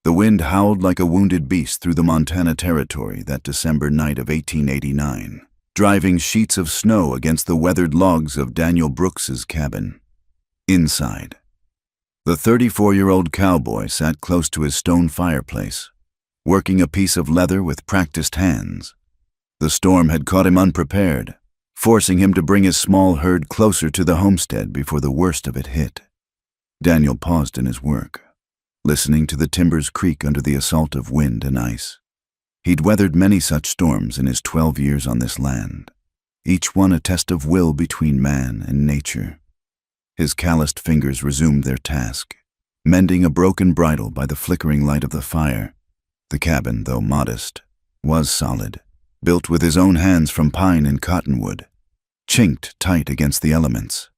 The wind howled like a wounded beast through the Montana Territory that December night of 1889, driving sheets of snow against the weathered logs of Daniel Brooks's cabin. Inside, the 34-year-old cowboy sat close to his stone fireplace, working a piece of leather with practiced hands. The storm had caught him unprepared, forcing him to bring his small herd closer to the homestead before the worst of it hit. Daniel paused in his work, listening to the timbers creak under the assault of wind and ice. He'd weathered many such storms in his 12 years on this land, each one a test of will between man and nature. His calloused fingers resumed their task, mending a broken bridle by the flickering light of the fire. The cabin, though modest, was solid, built with his own hands from pine and cottonwood, chinked tight against the elements.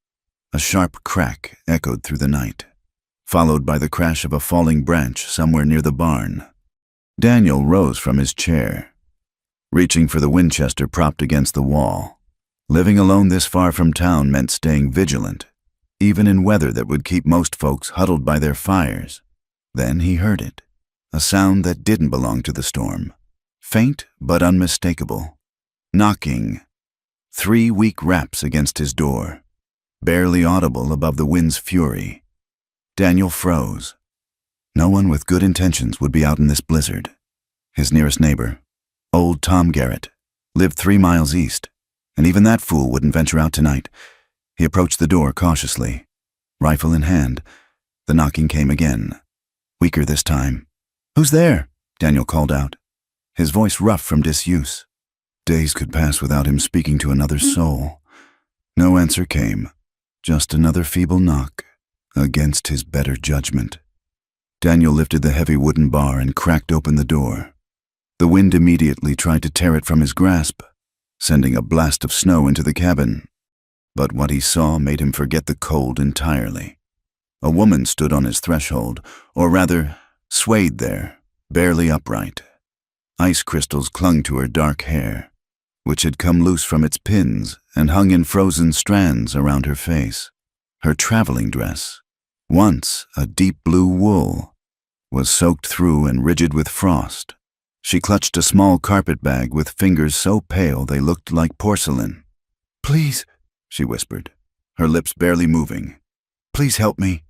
A sharp crack echoed through the night, followed by the crash of a falling branch somewhere near the barn. Daniel rose from his chair, reaching for the Winchester propped against the wall. Living alone this far from town meant staying vigilant, even in weather that would keep most folks huddled by their fires. Then he heard it, a sound that didn't belong to the storm, faint but unmistakable. Knocking. 3 weak raps against his door, barely audible above the wind's fury. Daniel froze. No one with good intentions would be out in this blizzard. His nearest neighbor, old Tom Garrett, lived 3 miles east, and even that fool wouldn't venture out tonight. He approached the door cautiously, rifle in hand. The knocking came again, weaker this time. "Who's there?" Daniel called out, his voice rough from disuse. Days could pass without him speaking to another soul. No answer came, just another feeble knock against his better judgment. Daniel lifted the heavy wooden bar and cracked open the door. The wind immediately tried to tear it from his grasp, sending a blast of snow into the cabin. But what he saw made him forget the cold entirely. A woman stood on his threshold, or rather, swayed there, barely upright. Ice crystals clung to her dark hair, which had come loose from its pins and hung in frozen strands around her face. Her traveling dress, once a deep blue wool, was soaked through and rigid with frost. She clutched a small carpet bag with fingers so pale they looked like porcelain. "Please," she whispered, her lips barely moving. "Please help me."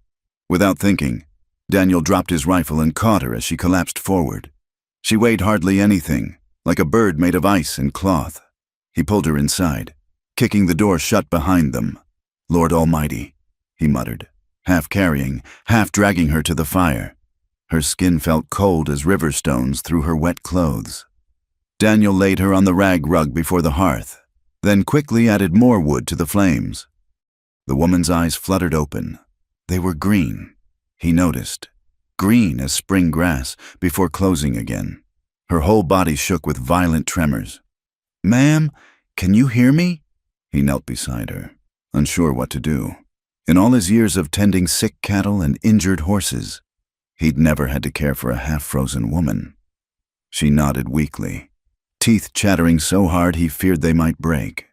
Without thinking, Daniel dropped his rifle and caught her as she collapsed forward. She weighed hardly anything, like a bird made of ice and cloth. He pulled her inside, kicking the door shut behind them. "Lord Almighty," he muttered, half carrying, half dragging her to the fire. Her skin felt cold as river stones through her wet clothes. Daniel laid her on the rag rug before the hearth, then quickly added more wood to the flames. The woman's eyes fluttered open. They were green, he noticed, green as spring grass, before closing again. Her whole body shook with violent tremors. "Ma'am, can you hear me?" He knelt beside her, unsure what to do. In all his years of tending sick cattle and injured horses, he'd never had to care for a half-frozen woman. She nodded weakly, teeth chattering so hard he feared they might break.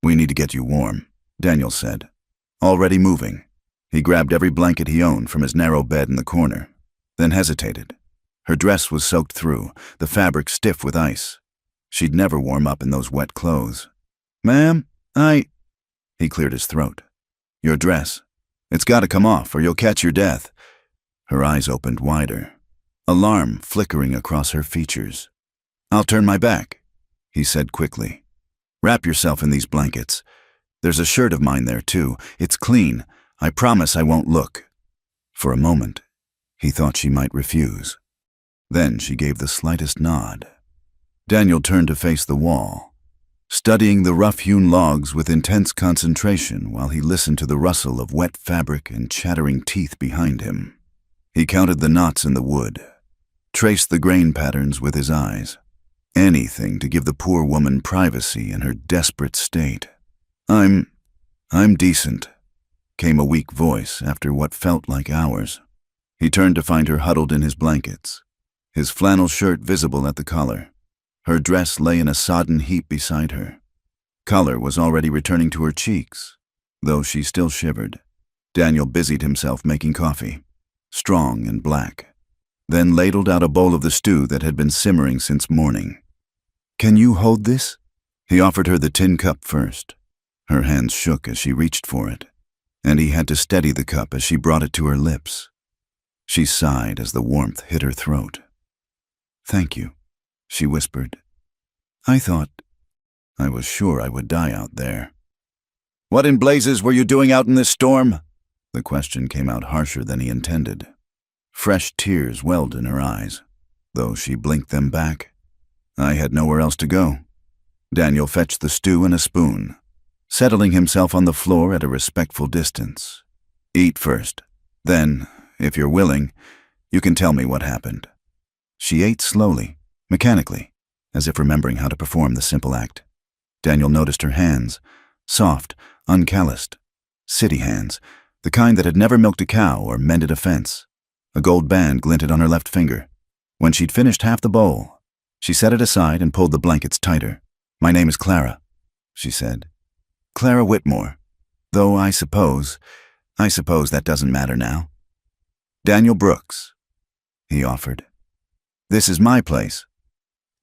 "We need to get you warm," Daniel said, already moving. He grabbed every blanket he owned from his narrow bed in the corner, then hesitated. Her dress was soaked through, the fabric stiff with ice. She'd never warm up in those wet clothes. "Ma'am, He cleared his throat. "Your dress. It's got to come off or you'll catch your death." Her eyes opened wider, alarm flickering across her features. "I'll turn my back," he said quickly. "Wrap yourself in these blankets. There's a shirt of mine there too. It's clean. I promise I won't look." For a moment, he thought she might refuse. Then she gave the slightest nod. Daniel turned to face the wall, studying the rough-hewn logs with intense concentration while he listened to the rustle of wet fabric and chattering teeth behind him. He counted the knots in the wood, traced the grain patterns with his eyes. Anything to give the poor woman privacy in her desperate state. I'm decent," came a weak voice after what felt like hours. He turned to find her huddled in his blankets, his flannel shirt visible at the collar. Her dress lay in a sodden heap beside her. Color was already returning to her cheeks, though she still shivered. Daniel busied himself making coffee, strong and black. then ladled out a bowl of the stew that had been simmering since morning. "Can you hold this?" He offered her the tin cup first. Her hands shook as she reached for it, and he had to steady the cup as she brought it to her lips. She sighed as the warmth hit her throat. "Thank you," she whispered. I was sure I would die out there." "What in blazes were you doing out in this storm?" The question came out harsher than he intended. Fresh tears welled in her eyes, though she blinked them back. "I had nowhere else to go." Daniel fetched the stew and a spoon, settling himself on the floor at a respectful distance. "Eat first. Then, if you're willing, you can tell me what happened." She ate slowly, mechanically, as if remembering how to perform the simple act. Daniel noticed her hands, soft, uncalloused. City hands, the kind that had never milked a cow or mended a fence. A gold band glinted on her left finger. When she'd finished half the bowl, she set it aside and pulled the blankets tighter. "My name is Clara," she said. "Clara Whitmore. Though I suppose that doesn't matter now." "Daniel Brooks," he offered. "This is my place."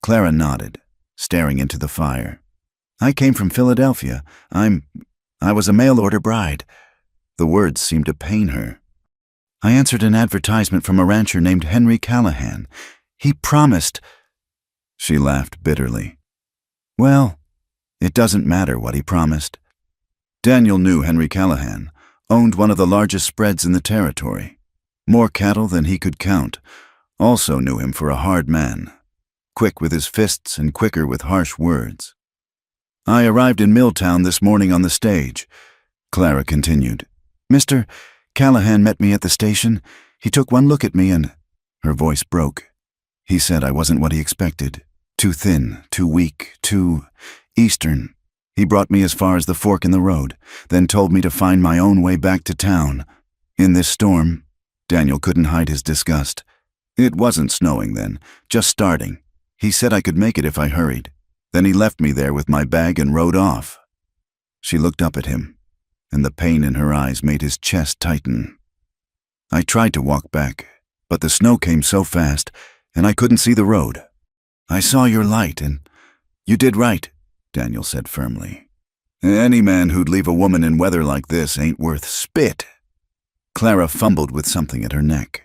Clara nodded, staring into the fire. "I came from Philadelphia. I was a mail-order bride." The words seemed to pain her. "I answered an advertisement from a rancher named Henry Callahan. He promised—" She laughed bitterly. "Well, it doesn't matter what he promised." Daniel knew Henry Callahan, owned one of the largest spreads in the territory. More cattle than he could count. Also knew him for a hard man, quick with his fists and quicker with harsh words. "I arrived in Milltown this morning on the stage," Clara continued. "Mr. Callahan met me at the station. He took one look at me and—" Her voice broke. "He said I wasn't what he expected. Too thin, too weak, too Eastern. He brought me as far as the fork in the road, then told me to find my own way back to town. In this storm," Daniel couldn't hide his disgust. "It wasn't snowing then, just starting. He said I could make it if I hurried. Then he left me there with my bag and rode off." She looked up at him, and the pain in her eyes made his chest tighten. "I tried to walk back, but the snow came so fast, and I couldn't see the road. I saw your light, and you did right," Daniel said firmly. "Any man who'd leave a woman in weather like this ain't worth spit." Clara fumbled with something at her neck,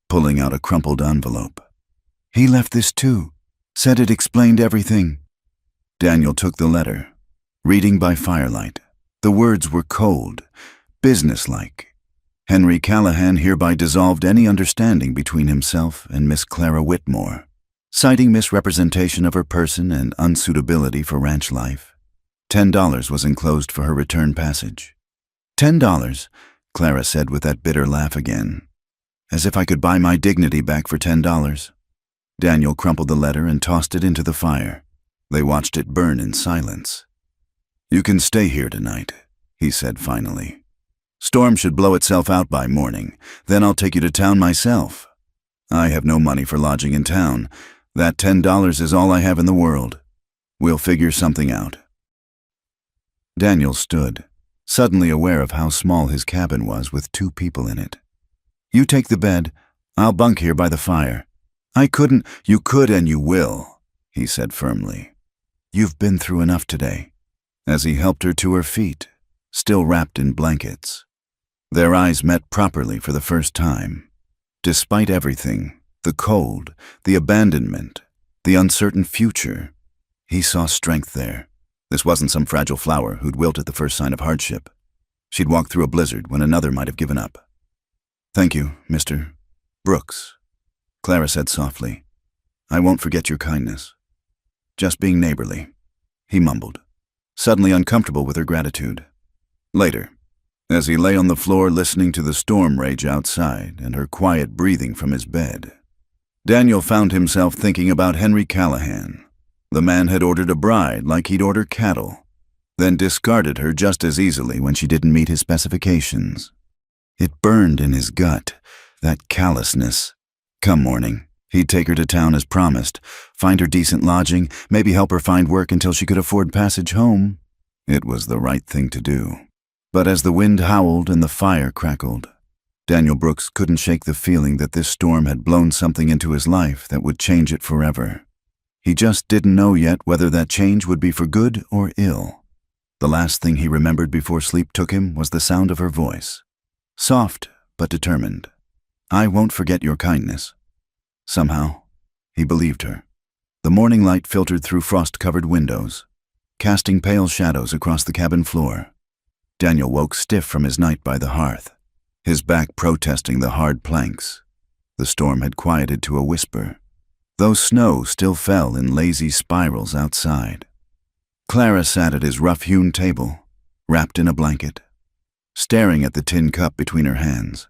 pulling out a crumpled envelope. "He left this too. Said it explained everything." Daniel took the letter, reading by firelight. The words were cold, businesslike. Henry Callahan hereby dissolved any understanding between himself and Miss Clara Whitmore, citing misrepresentation of her person and unsuitability for ranch life. $10 was enclosed for her return passage. $10, Clara said with that bitter laugh again. "As if I could buy my dignity back for $10. Daniel crumpled the letter and tossed it into the fire. They watched it burn in silence. "You can stay here tonight," he said finally. "Storm should blow itself out by morning. Then I'll take you to town myself. I have no money for lodging in town. That $10 is all I have in the world. We'll figure something out." Daniel stood, suddenly aware of how small his cabin was with 2 people in it. "You take the bed. I'll bunk here by the fire." "I couldn't." "You could and you will," he said firmly. "You've been through enough today," as he helped her to her feet, still wrapped in blankets. Their eyes met properly for the first time. Despite everything, the cold, the abandonment, the uncertain future, he saw strength there. This wasn't some fragile flower who'd wilt at the first sign of hardship. She'd walked through a blizzard when another might have given up. "Thank you, Mr. Brooks," Clara said softly. "I won't forget your kindness. Just being neighborly," he mumbled, suddenly uncomfortable with her gratitude. Later, as he lay on the floor listening to the storm rage outside and her quiet breathing from his bed, Daniel found himself thinking about Henry Callahan. The man had ordered a bride like he'd order cattle, then discarded her just as easily when she didn't meet his specifications. It burned in his gut, that callousness. Come morning, he'd take her to town as promised, find her decent lodging, maybe help her find work until she could afford passage home. It was the right thing to do. But as the wind howled and the fire crackled, Daniel Brooks couldn't shake the feeling that this storm had blown something into his life that would change it forever. He just didn't know yet whether that change would be for good or ill. The last thing he remembered before sleep took him was the sound of her voice. Soft, but determined. "I won't forget your kindness." Somehow, he believed her. The morning light filtered through frost-covered windows, casting pale shadows across the cabin floor. Daniel woke stiff from his night by the hearth, his back protesting the hard planks. The storm had quieted to a whisper, though snow still fell in lazy spirals outside. Clara sat at his rough-hewn table, wrapped in a blanket, staring at the tin cup between her hands.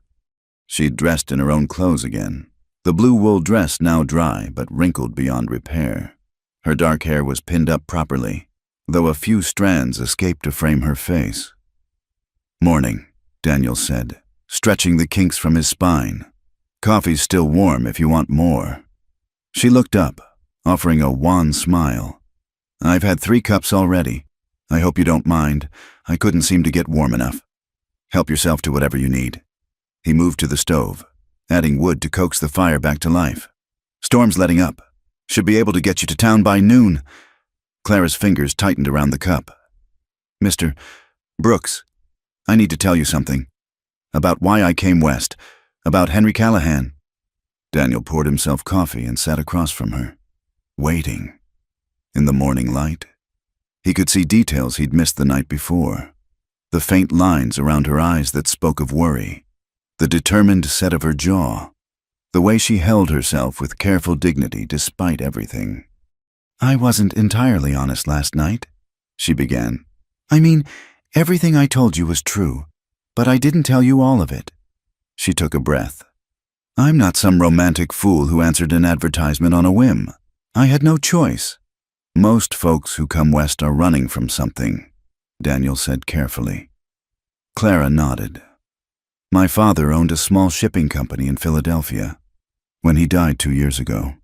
She'd dressed in her own clothes again, the blue wool dress now dry but wrinkled beyond repair. Her dark hair was pinned up properly, though a few strands escaped to frame her face. "Morning," Daniel said, stretching the kinks from his spine. "Coffee's still warm if you want more." She looked up, offering a wan smile. "I've had 3 cups already. I hope you don't mind. I couldn't seem to get warm enough." "Help yourself to whatever you need." He moved to the stove, adding wood to coax the fire back to life. "Storm's letting up. Should be able to get you to town by noon." Clara's fingers tightened around the cup. "Mr. Brooks, I need to tell you something. About why I came west. About Henry Callahan." Daniel poured himself coffee and sat across from her, waiting. In the morning light, he could see details he'd missed the night before. The faint lines around her eyes that spoke of worry, the determined set of her jaw, the way she held herself with careful dignity despite everything. "I wasn't entirely honest last night," she began. "I mean, everything I told you was true, but I didn't tell you all of it." She took a breath. "I'm not some romantic fool who answered an advertisement on a whim. I had no choice. Most folks who come west are running from something," Daniel said carefully. Clara nodded. "My father owned a small shipping company in Philadelphia. When he died 2 years ago,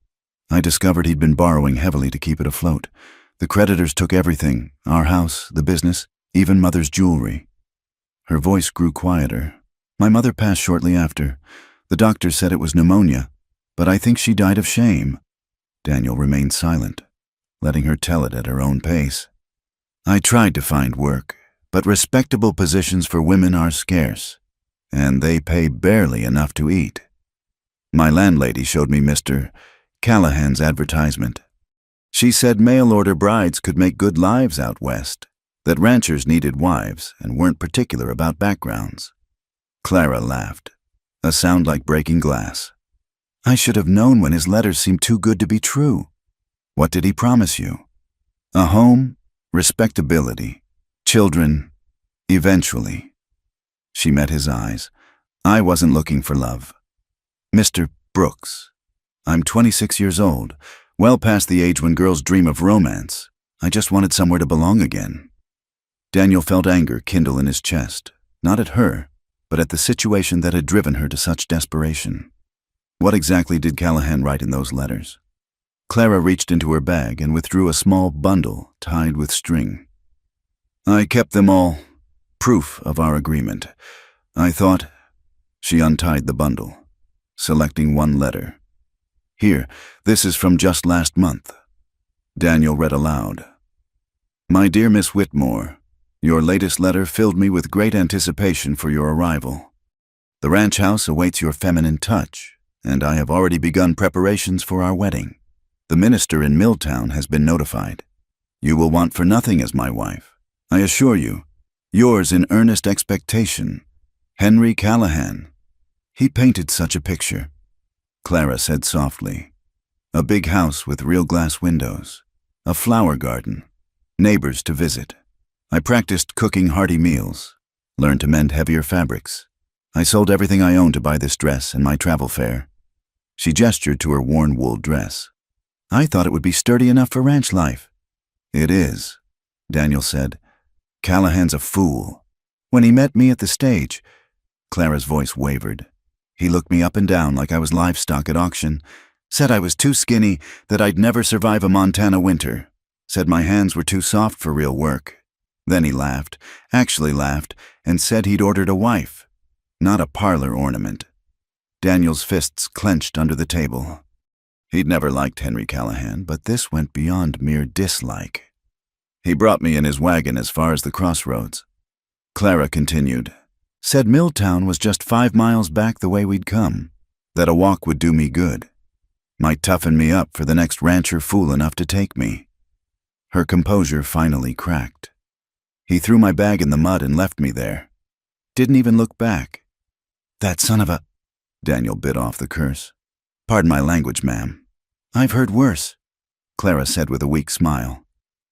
I discovered he'd been borrowing heavily to keep it afloat. The creditors took everything, our house, the business, even Mother's jewelry." Her voice grew quieter. "My mother passed shortly after. The doctor said it was pneumonia, but I think she died of shame." Daniel remained silent, letting her tell it at her own pace. "I tried to find work, but respectable positions for women are scarce, and they pay barely enough to eat. My landlady showed me Mr. Callahan's advertisement. She said mail-order brides could make good lives out west, that ranchers needed wives and weren't particular about backgrounds." Clara laughed, a sound like breaking glass. "I should have known when his letters seemed too good to be true. What did he promise you? A home, respectability, children, eventually." She met his eyes. "I wasn't looking for love. Mr. Brooks, I'm 26 years old, well past the age when girls dream of romance. I just wanted somewhere to belong again." Daniel felt anger kindle in his chest, not at her, but at the situation that had driven her to such desperation. What exactly did Callahan write in those letters? Clara reached into her bag and withdrew a small bundle tied with string. "I kept them all, proof of our agreement. I thought—" She untied the bundle, selecting one letter. "Here, this is from just last month." Daniel read aloud. "My dear Miss Whitmore, your latest letter filled me with great anticipation for your arrival. The ranch house awaits your feminine touch, and I have already begun preparations for our wedding. The minister in Milltown has been notified. You will want for nothing as my wife. I assure you, yours in earnest expectation, Henry Callahan." He painted such a picture, Clara said softly. A big house with real glass windows, a flower garden, neighbors to visit. I practiced cooking hearty meals, learned to mend heavier fabrics. I sold everything I owned to buy this dress and my travel fare. She gestured to her worn wool dress. "I thought it would be sturdy enough for ranch life." "It is," Daniel said. "Callahan's a fool. When he met me at the stage," Clara's voice wavered. "He looked me up and down like I was livestock at auction, said I was too skinny, that I'd never survive a Montana winter, said my hands were too soft for real work. Then he laughed, actually laughed, and said he'd ordered a wife. not a parlor ornament. Daniel's fists clenched under the table. He'd never liked Henry Callahan, but this went beyond mere dislike. He brought me in his wagon as far as the crossroads. Clara continued. Said Milltown was just 5 miles back the way we'd come, that a walk would do me good. Might toughen me up for the next rancher fool enough to take me. Her composure finally cracked. He threw my bag in the mud and left me there. Didn't even look back. That son of a... Daniel bit off the curse. Pardon my language, ma'am. I've heard worse, Clara said with a weak smile.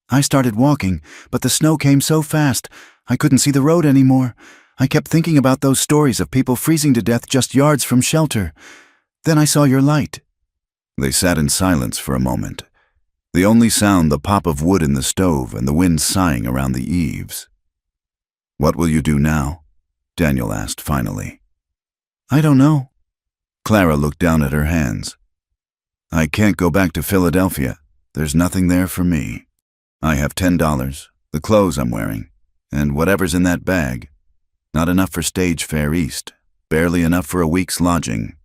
I started walking, but the snow came so fast, I couldn't see the road anymore. I kept thinking about those stories of people freezing to death just yards from shelter. Then I saw your light. They sat in silence for a moment. The only sound the pop of wood in the stove and the wind sighing around the eaves. What will you do now? Daniel asked finally. I don't know. Clara looked down at her hands. I can't go back to Philadelphia. There's nothing there for me. I have $10, the clothes I'm wearing, and whatever's in that bag. Not enough for stage fare east, barely enough for a week's lodging.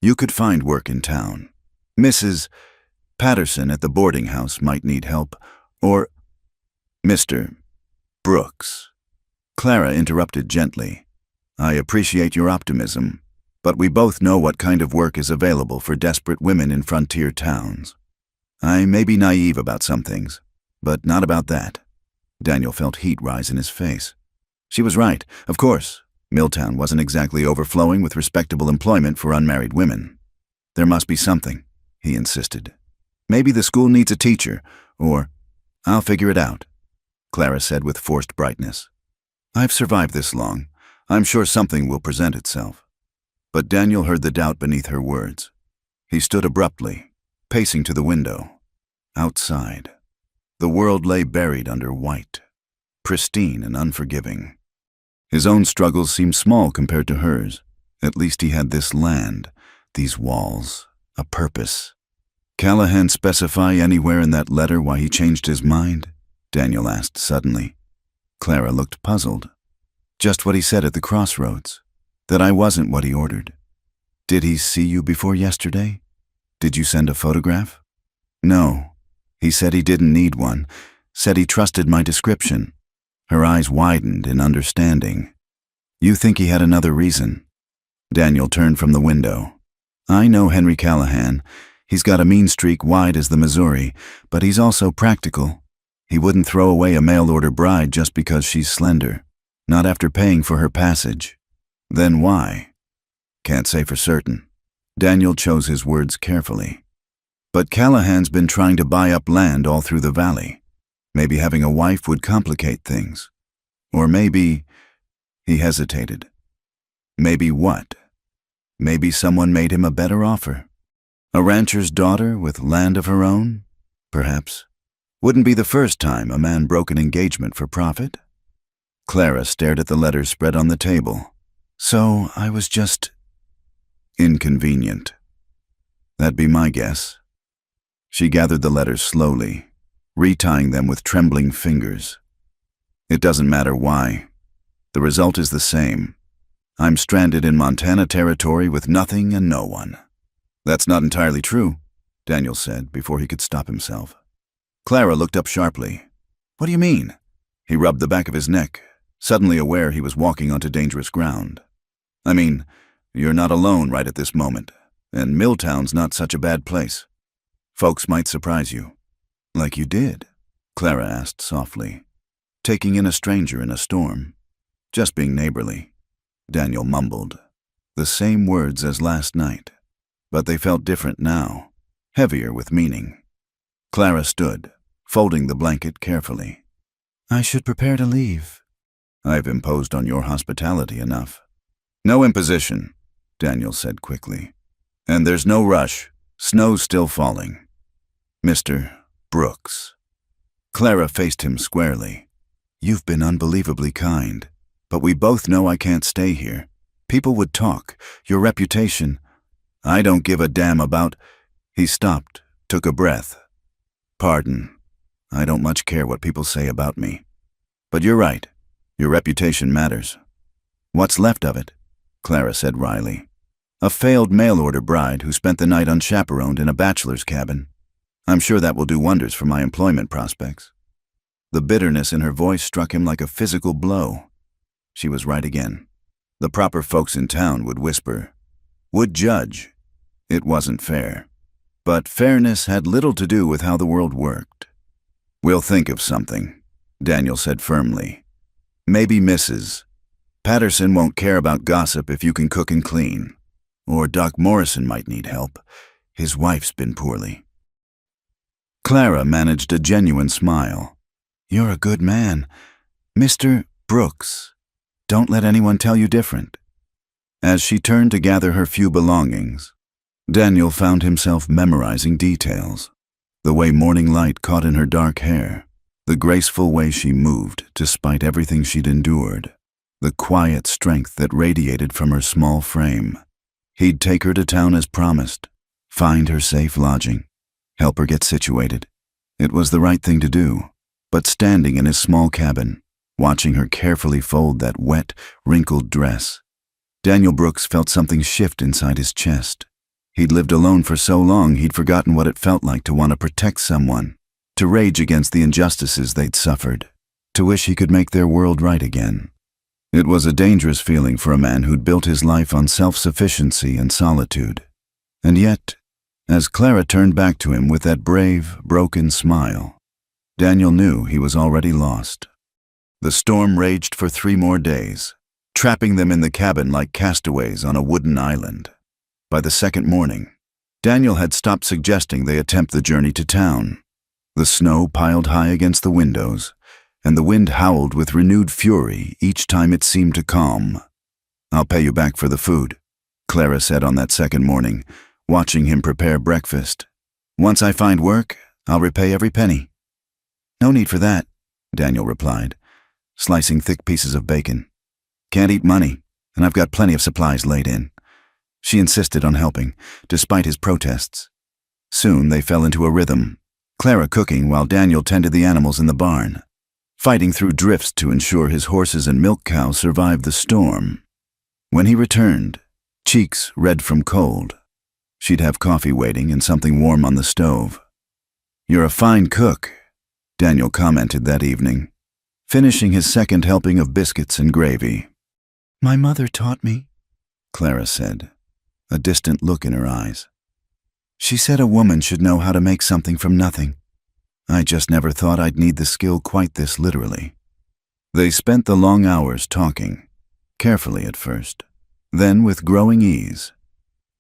You could find work in town. Mrs. Patterson at the boarding house might need help, or Mr. Brooks. Clara interrupted gently. I appreciate your optimism, but we both know what kind of work is available for desperate women in frontier towns. I may be naive about some things, but not about that. Daniel felt heat rise in his face. She was right, of course. Milltown wasn't exactly overflowing with respectable employment for unmarried women. There must be something, he insisted. Maybe the school needs a teacher, or I'll figure it out, Clara said with forced brightness. I've survived this long. I'm sure something will present itself. But Daniel heard the doubt beneath her words. He stood abruptly, pacing to the window. Outside, the world lay buried under white, pristine and unforgiving. His own struggles seemed small compared to hers. At least he had this land, these walls, a purpose. Callahan specify anywhere in that letter why he changed his mind? Daniel asked suddenly. Clara looked puzzled. Just what he said at the crossroads, that I wasn't what he ordered. Did he see you before yesterday? Did you send a photograph? No. He said he didn't need one, said he trusted my description. Her eyes widened in understanding. You think he had another reason? Daniel turned from the window. I know Henry Callahan. He's got a mean streak wide as the Missouri, but he's also practical. He wouldn't throw away a mail-order bride just because she's slender, not after paying for her passage. Then why? Can't say for certain. Daniel chose his words carefully. But Callahan's been trying to buy up land all through the valley. Maybe having a wife would complicate things. Or maybe... He hesitated. Maybe what? Maybe someone made him a better offer. A rancher's daughter with land of her own? Perhaps. Wouldn't be the first time a man broke an engagement for profit. Clara stared at the letters spread on the table. So I was just... inconvenient. That'd be my guess. She gathered the letters slowly, retying them with trembling fingers. It doesn't matter why. The result is the same. I'm stranded in Montana territory with nothing and no one. That's not entirely true, Daniel said before he could stop himself. Clara looked up sharply. What do you mean? He rubbed the back of his neck, suddenly aware he was walking onto dangerous ground. I mean, you're not alone right at this moment, and Milltown's not such a bad place. Folks might surprise you. Like you did? Clara asked softly. Taking in a stranger in a storm. Just being neighborly. Daniel mumbled. The same words as last night. But they felt different now, heavier with meaning. Clara stood, folding the blanket carefully. I should prepare to leave. I've imposed on your hospitality enough. No imposition, Daniel said quickly. And there's no rush. Snow's still falling. Mr. Brooks. Clara faced him squarely. You've been unbelievably kind, but we both know I can't stay here. People would talk. Your reputation. I don't give a damn about... He stopped, took a breath. Pardon. I don't much care what people say about me. But you're right. Your reputation matters. What's left of it? Clara said wryly. "A failed mail-order bride who spent the night unchaperoned in a bachelor's cabin. I'm sure that will do wonders for my employment prospects." The bitterness in her voice struck him like a physical blow. She was right again. The proper folks in town would whisper, would judge. It wasn't fair. But fairness had little to do with how the world worked. "We'll think of something," Daniel said firmly. "Maybe Mrs. Patterson won't care about gossip if you can cook and clean. Or Doc Morrison might need help. His wife's been poorly." Clara managed a genuine smile. "You're a good man. Mr. Brooks. Don't let anyone tell you different." As she turned to gather her few belongings, Daniel found himself memorizing details. The way morning light caught in her dark hair, the graceful way she moved despite everything she'd endured, the quiet strength that radiated from her small frame. He'd take her to town as promised, find her safe lodging, help her get situated. It was the right thing to do, but standing in his small cabin, watching her carefully fold that wet, wrinkled dress, Daniel Brooks felt something shift inside his chest. He'd lived alone for so long he'd forgotten what it felt like to want to protect someone, to rage against the injustices they'd suffered, to wish he could make their world right again. It was a dangerous feeling for a man who'd built his life on self-sufficiency and solitude. And yet, as Clara turned back to him with that brave, broken smile, Daniel knew he was already lost. The storm raged for 3 more days, trapping them in the cabin like castaways on a wooden island. By the second morning, Daniel had stopped suggesting they attempt the journey to town. The snow piled high against the windows, and the wind howled with renewed fury each time it seemed to calm. "I'll pay you back for the food," Clara said on that second morning, watching him prepare breakfast. "Once I find work, I'll repay every penny." "No need for that," Daniel replied, slicing thick pieces of bacon. "Can't eat money, and I've got plenty of supplies laid in." She insisted on helping, despite his protests. Soon they fell into a rhythm, Clara cooking while Daniel tended the animals in the barn, fighting through drifts to ensure his horses and milk cows survived the storm. When he returned, cheeks red from cold, she'd have coffee waiting and something warm on the stove. "You're a fine cook," Daniel commented that evening, finishing his second helping of biscuits and gravy. "My mother taught me," Clara said, a distant look in her eyes. "She said a woman should know how to make something from nothing. I just never thought I'd need the skill quite this literally." They spent the long hours talking, carefully at first, then with growing ease.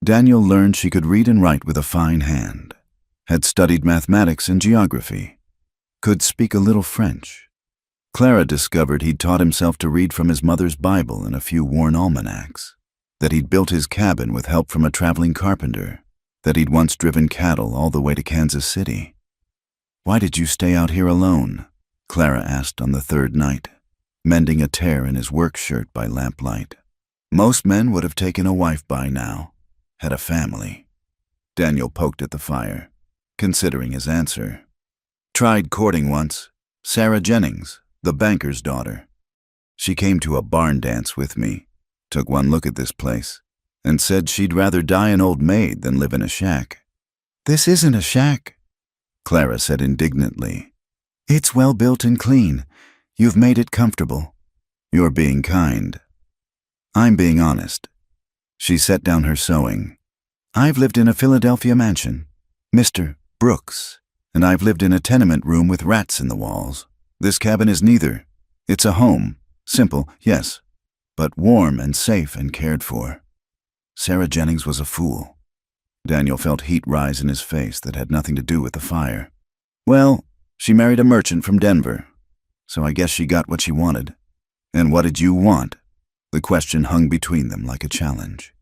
Daniel learned she could read and write with a fine hand, had studied mathematics and geography, could speak a little French. Clara discovered he'd taught himself to read from his mother's Bible and a few worn almanacs, that he'd built his cabin with help from a traveling carpenter, that he'd once driven cattle all the way to Kansas City. "Why did you stay out here alone?" Clara asked on the third night, mending a tear in his work shirt by lamplight. "Most men would have taken a wife by now, had a family." Daniel poked at the fire, considering his answer. "Tried courting once. Sarah Jennings, the banker's daughter. She came to a barn dance with me, took one look at this place, and said she'd rather die an old maid than live in a shack." "This isn't a shack," Clara said indignantly. "It's well built and clean. You've made it comfortable." "You're being kind." "I'm being honest." She set down her sewing. "I've lived in a Philadelphia mansion, Mr. Brooks, and I've lived in a tenement room with rats in the walls. This cabin is neither. It's a home, simple, yes, but warm and safe and cared for." Sarah Jennings was a fool. Daniel felt heat rise in his face that had nothing to do with the fire. "Well, she married a merchant from Denver, so I guess she got what she wanted." "And what did you want?" The question hung between them like a challenge.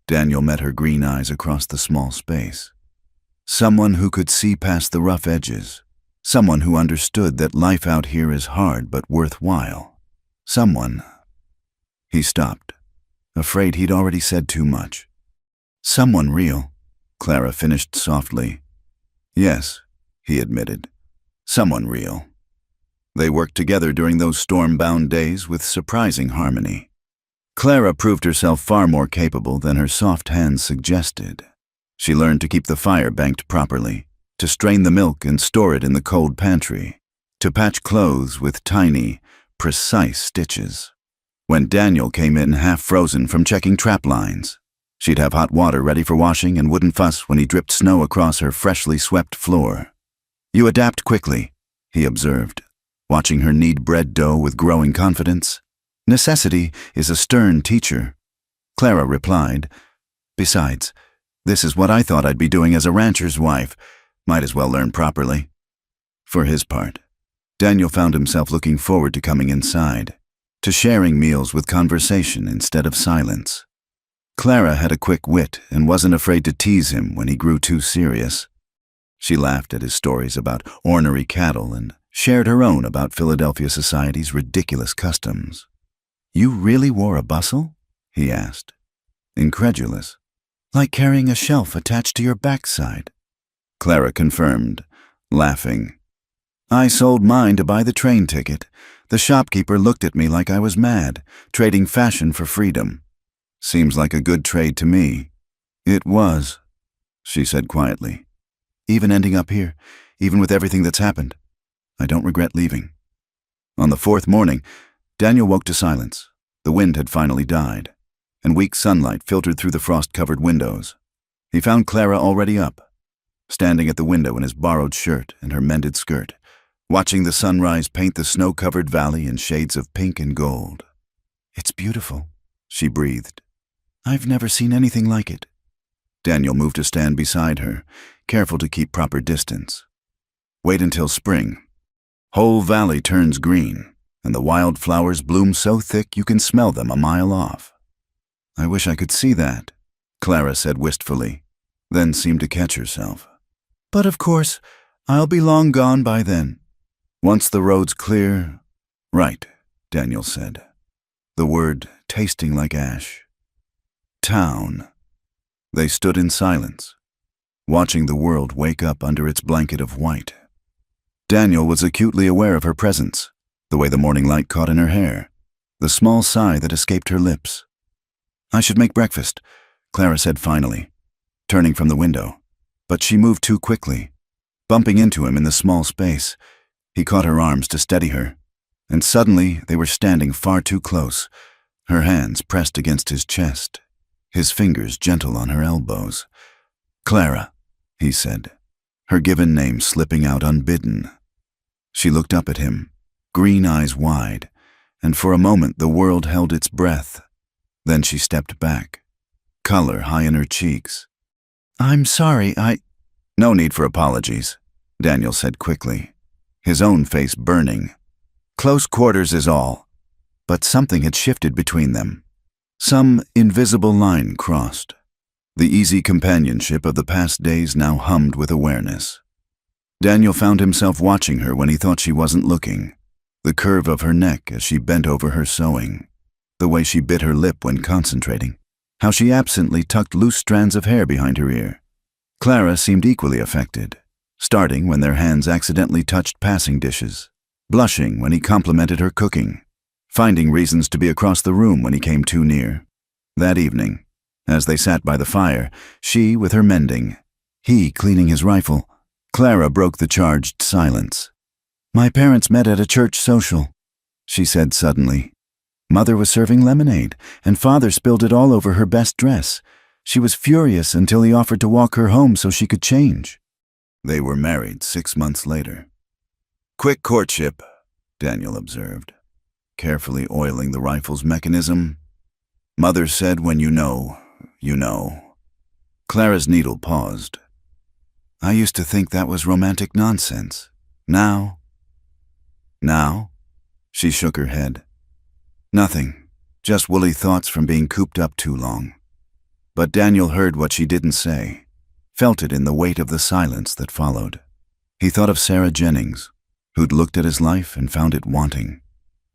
Daniel met her green eyes across the small space. Someone who could see past the rough edges. Someone who understood that life out here is hard but worthwhile. Someone... He stopped, afraid he'd already said too much. "Someone real," Clara finished softly. "Yes," he admitted. "Someone real." They worked together during those storm-bound days with surprising harmony. Clara proved herself far more capable than her soft hands suggested. She learned to keep the fire banked properly, to strain the milk and store it in the cold pantry, to patch clothes with tiny, precise stitches. When Daniel came in half-frozen from checking trap lines, she'd have hot water ready for washing and wouldn't fuss when he dripped snow across her freshly swept floor. "You adapt quickly," he observed, watching her knead bread dough with growing confidence. "Necessity is a stern teacher." Clara replied, "Besides, this is what I thought I'd be doing as a rancher's wife. Might as well learn properly." For his part, Daniel found himself looking forward to coming inside, to sharing meals with conversation instead of silence. Clara had a quick wit and wasn't afraid to tease him when he grew too serious. She laughed at his stories about ornery cattle and shared her own about Philadelphia society's ridiculous customs. "You really wore a bustle?" he asked, incredulous. "Like carrying a shelf attached to your backside." Clara confirmed, laughing. "I sold mine to buy the train ticket. The shopkeeper looked at me like I was mad, trading fashion for freedom. Seems like a good trade to me." "It was," she said quietly. "Even ending up here, even with everything that's happened, I don't regret leaving." On the fourth morning, Daniel woke to silence. The wind had finally died, and weak sunlight filtered through the frost-covered windows. He found Clara already up, standing at the window in his borrowed shirt and her mended skirt, watching the sunrise paint the snow-covered valley in shades of pink and gold. "It's beautiful," she breathed. "I've never seen anything like it." Daniel moved to stand beside her, careful to keep proper distance. "Wait until spring. Whole valley turns green, and the wild flowers bloom so thick you can smell them a mile off." "I wish I could see that," Clara said wistfully, then seemed to catch herself. "But of course, I'll be long gone by then." "Once the road's clear—" "Right," Daniel said, the word tasting like ash. "Town." They stood in silence, watching the world wake up under its blanket of white. Daniel was acutely aware of her presence, the way the morning light caught in her hair, the small sigh that escaped her lips. "I should make breakfast," Clara said finally, turning from the window, but she moved too quickly. Bumping into him in the small space, he caught her arms to steady her, and suddenly they were standing far too close, her hands pressed against his chest, his fingers gentle on her elbows. "Clara," he said, her given name slipping out unbidden. She looked up at him, green eyes wide, and for a moment the world held its breath. Then she stepped back, color high in her cheeks. "I'm sorry, "No need for apologies," Daniel said quickly, his own face burning. "Close quarters is all." But something had shifted between them. Some invisible line crossed. The easy companionship of the past days now hummed with awareness. Daniel found himself watching her when he thought she wasn't looking, the curve of her neck as she bent over her sewing, the way she bit her lip when concentrating, how she absently tucked loose strands of hair behind her ear. Clara seemed equally affected, starting when their hands accidentally touched passing dishes, blushing when he complimented her cooking, finding reasons to be across the room when he came too near. That evening, as they sat by the fire, she with her mending, he cleaning his rifle, Clara broke the charged silence. "My parents met at a church social," she said suddenly. "Mother was serving lemonade, and Father spilled it all over her best dress. She was furious until he offered to walk her home so she could change." They were married 6 months later. "Quick courtship," Daniel observed, carefully oiling the rifle's mechanism. "Mother said when you know, you know." Clara's needle paused. "I used to think that was romantic nonsense. Now?" "Now?" She shook her head. "Nothing, just woolly thoughts from being cooped up too long." But Daniel heard what she didn't say, felt it in the weight of the silence that followed. He thought of Sarah Jennings, who'd looked at his life and found it wanting.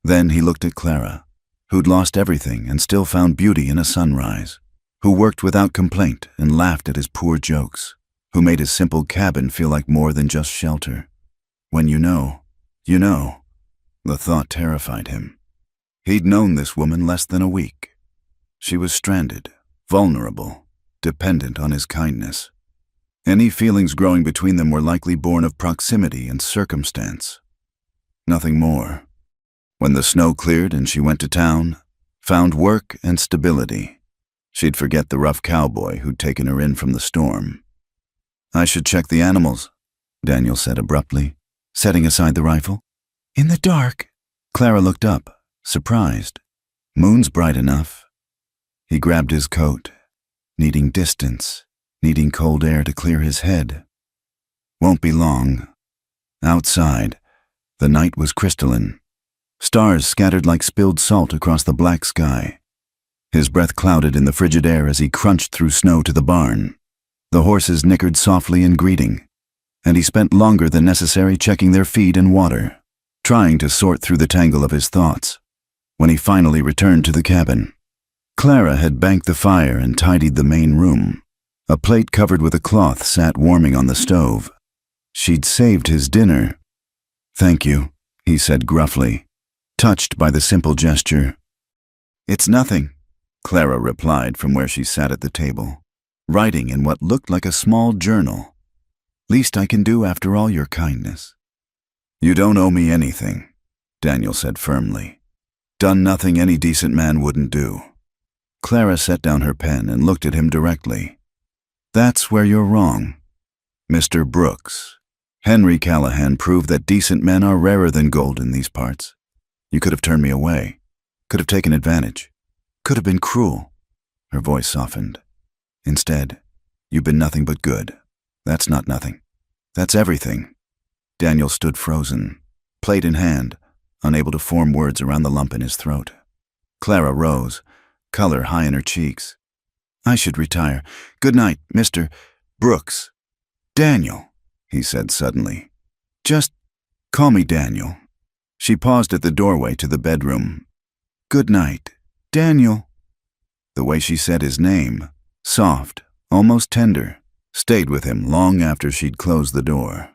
Then he looked at Clara, who'd lost everything and still found beauty in a sunrise, who worked without complaint and laughed at his poor jokes, who made his simple cabin feel like more than just shelter. When you know, you know. The thought terrified him. He'd known this woman less than a week, She was stranded, vulnerable, dependent on his kindness. Any feelings growing between them were likely born of proximity and circumstance. Nothing more. When the snow cleared and she went to town, found work and stability, she'd forget the rough cowboy who'd taken her in from the storm. "I should check the animals," Daniel said abruptly, setting aside the rifle. "In the dark?" Clara looked up, surprised. "Moon's bright enough." He grabbed his coat, needing distance, needing cold air to clear his head. Won't be long. Outside, the night was crystalline. Stars scattered like spilled salt across the black sky. His breath clouded in the frigid air as he crunched through snow to the barn. The horses nickered softly in greeting, and he spent longer than necessary checking their feed and water, trying to sort through the tangle of his thoughts. When he finally returned to the cabin, Clara had banked the fire and tidied the main room. A plate covered with a cloth sat warming on the stove. She'd saved his dinner. "Thank you," he said gruffly, touched by the simple gesture. "It's nothing," Clara replied from where she sat at the table, writing in what looked like a small journal. "Least I can do after all your kindness." "You don't owe me anything," Daniel said firmly. "Done nothing any decent man wouldn't do." Clara set down her pen and looked at him directly. "That's where you're wrong. Mr. Brooks, Henry Callahan proved that decent men are rarer than gold in these parts. You could have turned me away, could have taken advantage, could have been cruel." Her voice softened. "Instead, you've been nothing but good. That's not nothing. That's everything." Daniel stood frozen, plate in hand, unable to form words around the lump in his throat. Clara rose, color high in her cheeks. "I should retire. Good night, Mr. Brooks." "Daniel," he said suddenly. "Just call me Daniel." She paused at the doorway to the bedroom. "Good night, Daniel." The way she said his name, soft, almost tender, stayed with him long after she'd closed the door.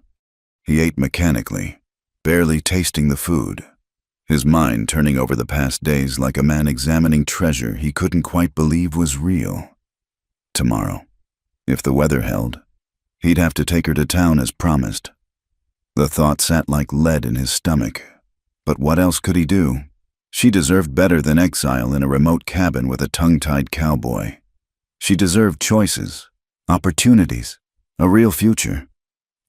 He ate mechanically, barely tasting the food, his mind turning over the past days like a man examining treasure he couldn't quite believe was real. Tomorrow, if the weather held, he'd have to take her to town as promised. The thought sat like lead in his stomach. But what else could he do? She deserved better than exile in a remote cabin with a tongue-tied cowboy. She deserved choices, opportunities, a real future.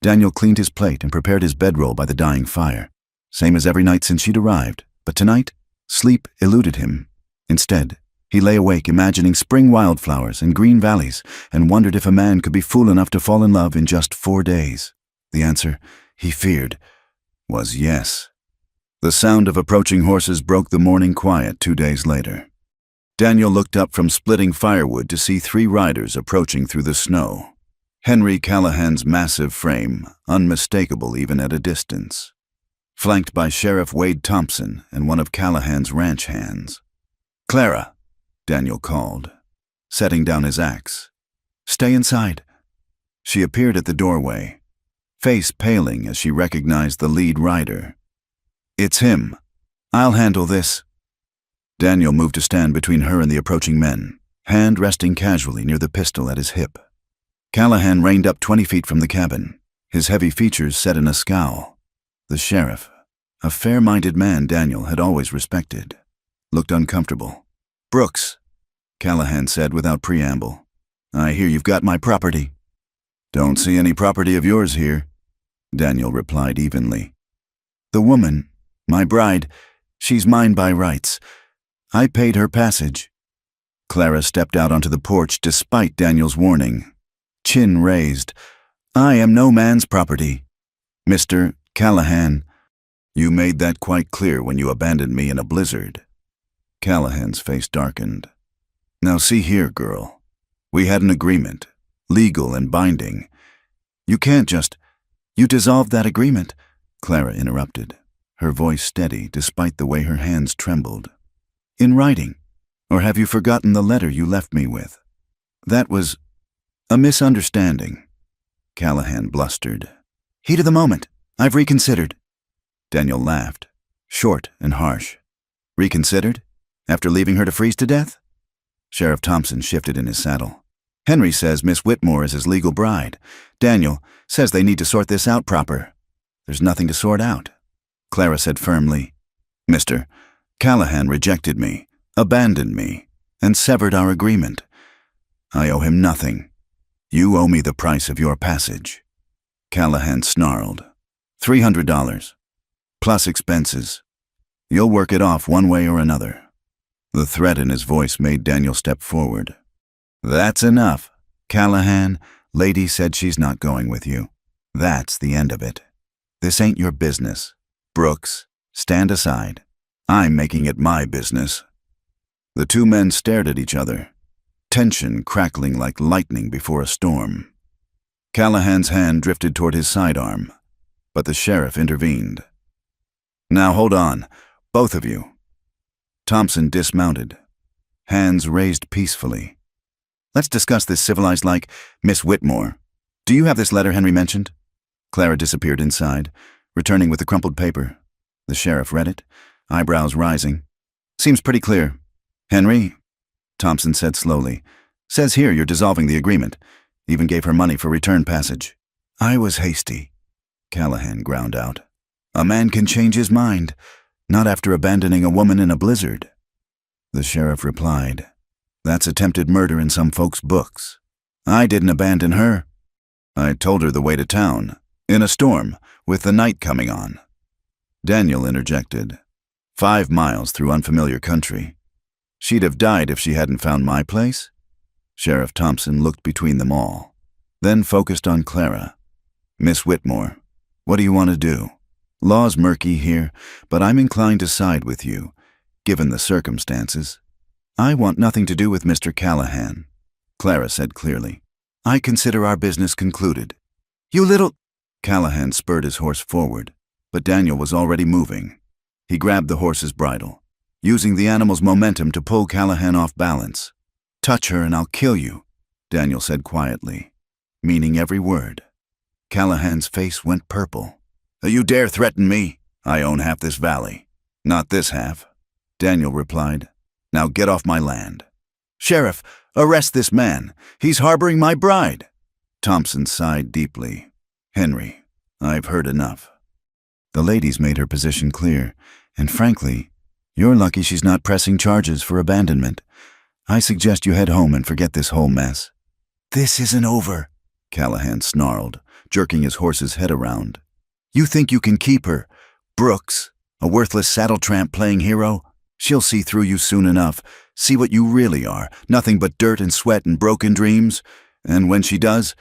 Daniel cleaned his plate and prepared his bedroll by the dying fire. Same as every night since she'd arrived, but tonight, sleep eluded him. Instead, he lay awake imagining spring wildflowers and green valleys and wondered if a man could be fool enough to fall in love in just 4 days. The answer, he feared, was yes. The sound of approaching horses broke the morning quiet 2 days later. Daniel looked up from splitting firewood to see 3 riders approaching through the snow. Henry Callahan's massive frame, unmistakable even at a distance, flanked by Sheriff Wade Thompson and one of Callahan's ranch hands. "Clara," Daniel called, setting down his axe. "Stay inside." She appeared at the doorway, face paling as she recognized the lead rider. "It's him. I'll handle this." Daniel moved to stand between her and the approaching men, hand resting casually near the pistol at his hip. Callahan reined up 20 feet from the cabin, his heavy features set in a scowl. The sheriff, a fair-minded man Daniel had always respected, looked uncomfortable. "Brooks," Callahan said without preamble, "I hear you've got my property." "Don't see any property of yours here," Daniel replied evenly. "The woman, my bride, she's mine by rights. I paid her passage." Clara stepped out onto the porch despite Daniel's warning, chin raised. "I am no man's property. Mr. Callahan, you made that quite clear when you abandoned me in a blizzard." Callahan's face darkened. "Now see here, girl. We had an agreement, legal and binding. You can't just—" "You dissolved that agreement," Clara interrupted, her voice steady despite the way her hands trembled. "In writing, or have you forgotten the letter you left me with? That was a misunderstanding." Callahan blustered. "Heat of the moment. I've reconsidered." Daniel laughed, short and harsh. "Reconsidered? After leaving her to freeze to death?" Sheriff Thompson shifted in his saddle. Henry says Miss Whitmore is his legal bride. Daniel says they need to sort this out proper. There's nothing to sort out. Clara said firmly, Mr. Callahan rejected me, abandoned me, and severed our agreement. I owe him nothing. You owe me the price of your passage. Callahan snarled. $300, plus expenses. You'll work it off one way or another. The threat in his voice made Daniel step forward. That's enough. Callahan, lady said she's not going with you. That's the end of it. This ain't your business. Brooks, stand aside. I'm making it my business. The two men stared at each other, tension crackling like lightning before a storm. Callahan's hand drifted toward his sidearm, but the sheriff intervened. Now hold on, both of you. Thompson dismounted, hands raised peacefully. Let's discuss this civilized like Miss Whitmore. Do you have this letter Henry mentioned? Clara disappeared inside, returning with the crumpled paper. The sheriff read it, eyebrows rising. Seems pretty clear. Henry, Thompson said slowly, says here you're dissolving the agreement. Even gave her money for return passage. I was hasty, Callahan ground out. A man can change his mind, not after abandoning a woman in a blizzard. The sheriff replied, That's attempted murder in some folks' books. I didn't abandon her. I told her the way to town, in a storm, with the night coming on. Daniel interjected. 5 miles through unfamiliar country. She'd have died if she hadn't found my place. Sheriff Thompson looked between them all, then focused on Clara. Miss Whitmore, what do you want to do? Law's murky here, but I'm inclined to side with you, given the circumstances. I want nothing to do with Mr. Callahan, Clara said clearly. I consider our business concluded. You little... Callahan spurred his horse forward, but Daniel was already moving. He grabbed the horse's bridle, using the animal's momentum to pull Callahan off balance. Touch her and I'll kill you, Daniel said quietly, meaning every word. Callahan's face went purple. You dare threaten me? I own half this valley. Not this half, Daniel replied. Now get off my land. Sheriff, arrest this man. He's harboring my bride. Thompson sighed deeply. Henry, I've heard enough. The lady's made her position clear, and frankly, you're lucky she's not pressing charges for abandonment. I suggest you head home and forget this whole mess. This isn't over, Callahan snarled, jerking his horse's head around. You think you can keep her? Brooks, a worthless saddle tramp playing hero? She'll see through you soon enough, see what you really are, nothing but dirt and sweat and broken dreams. And when she does,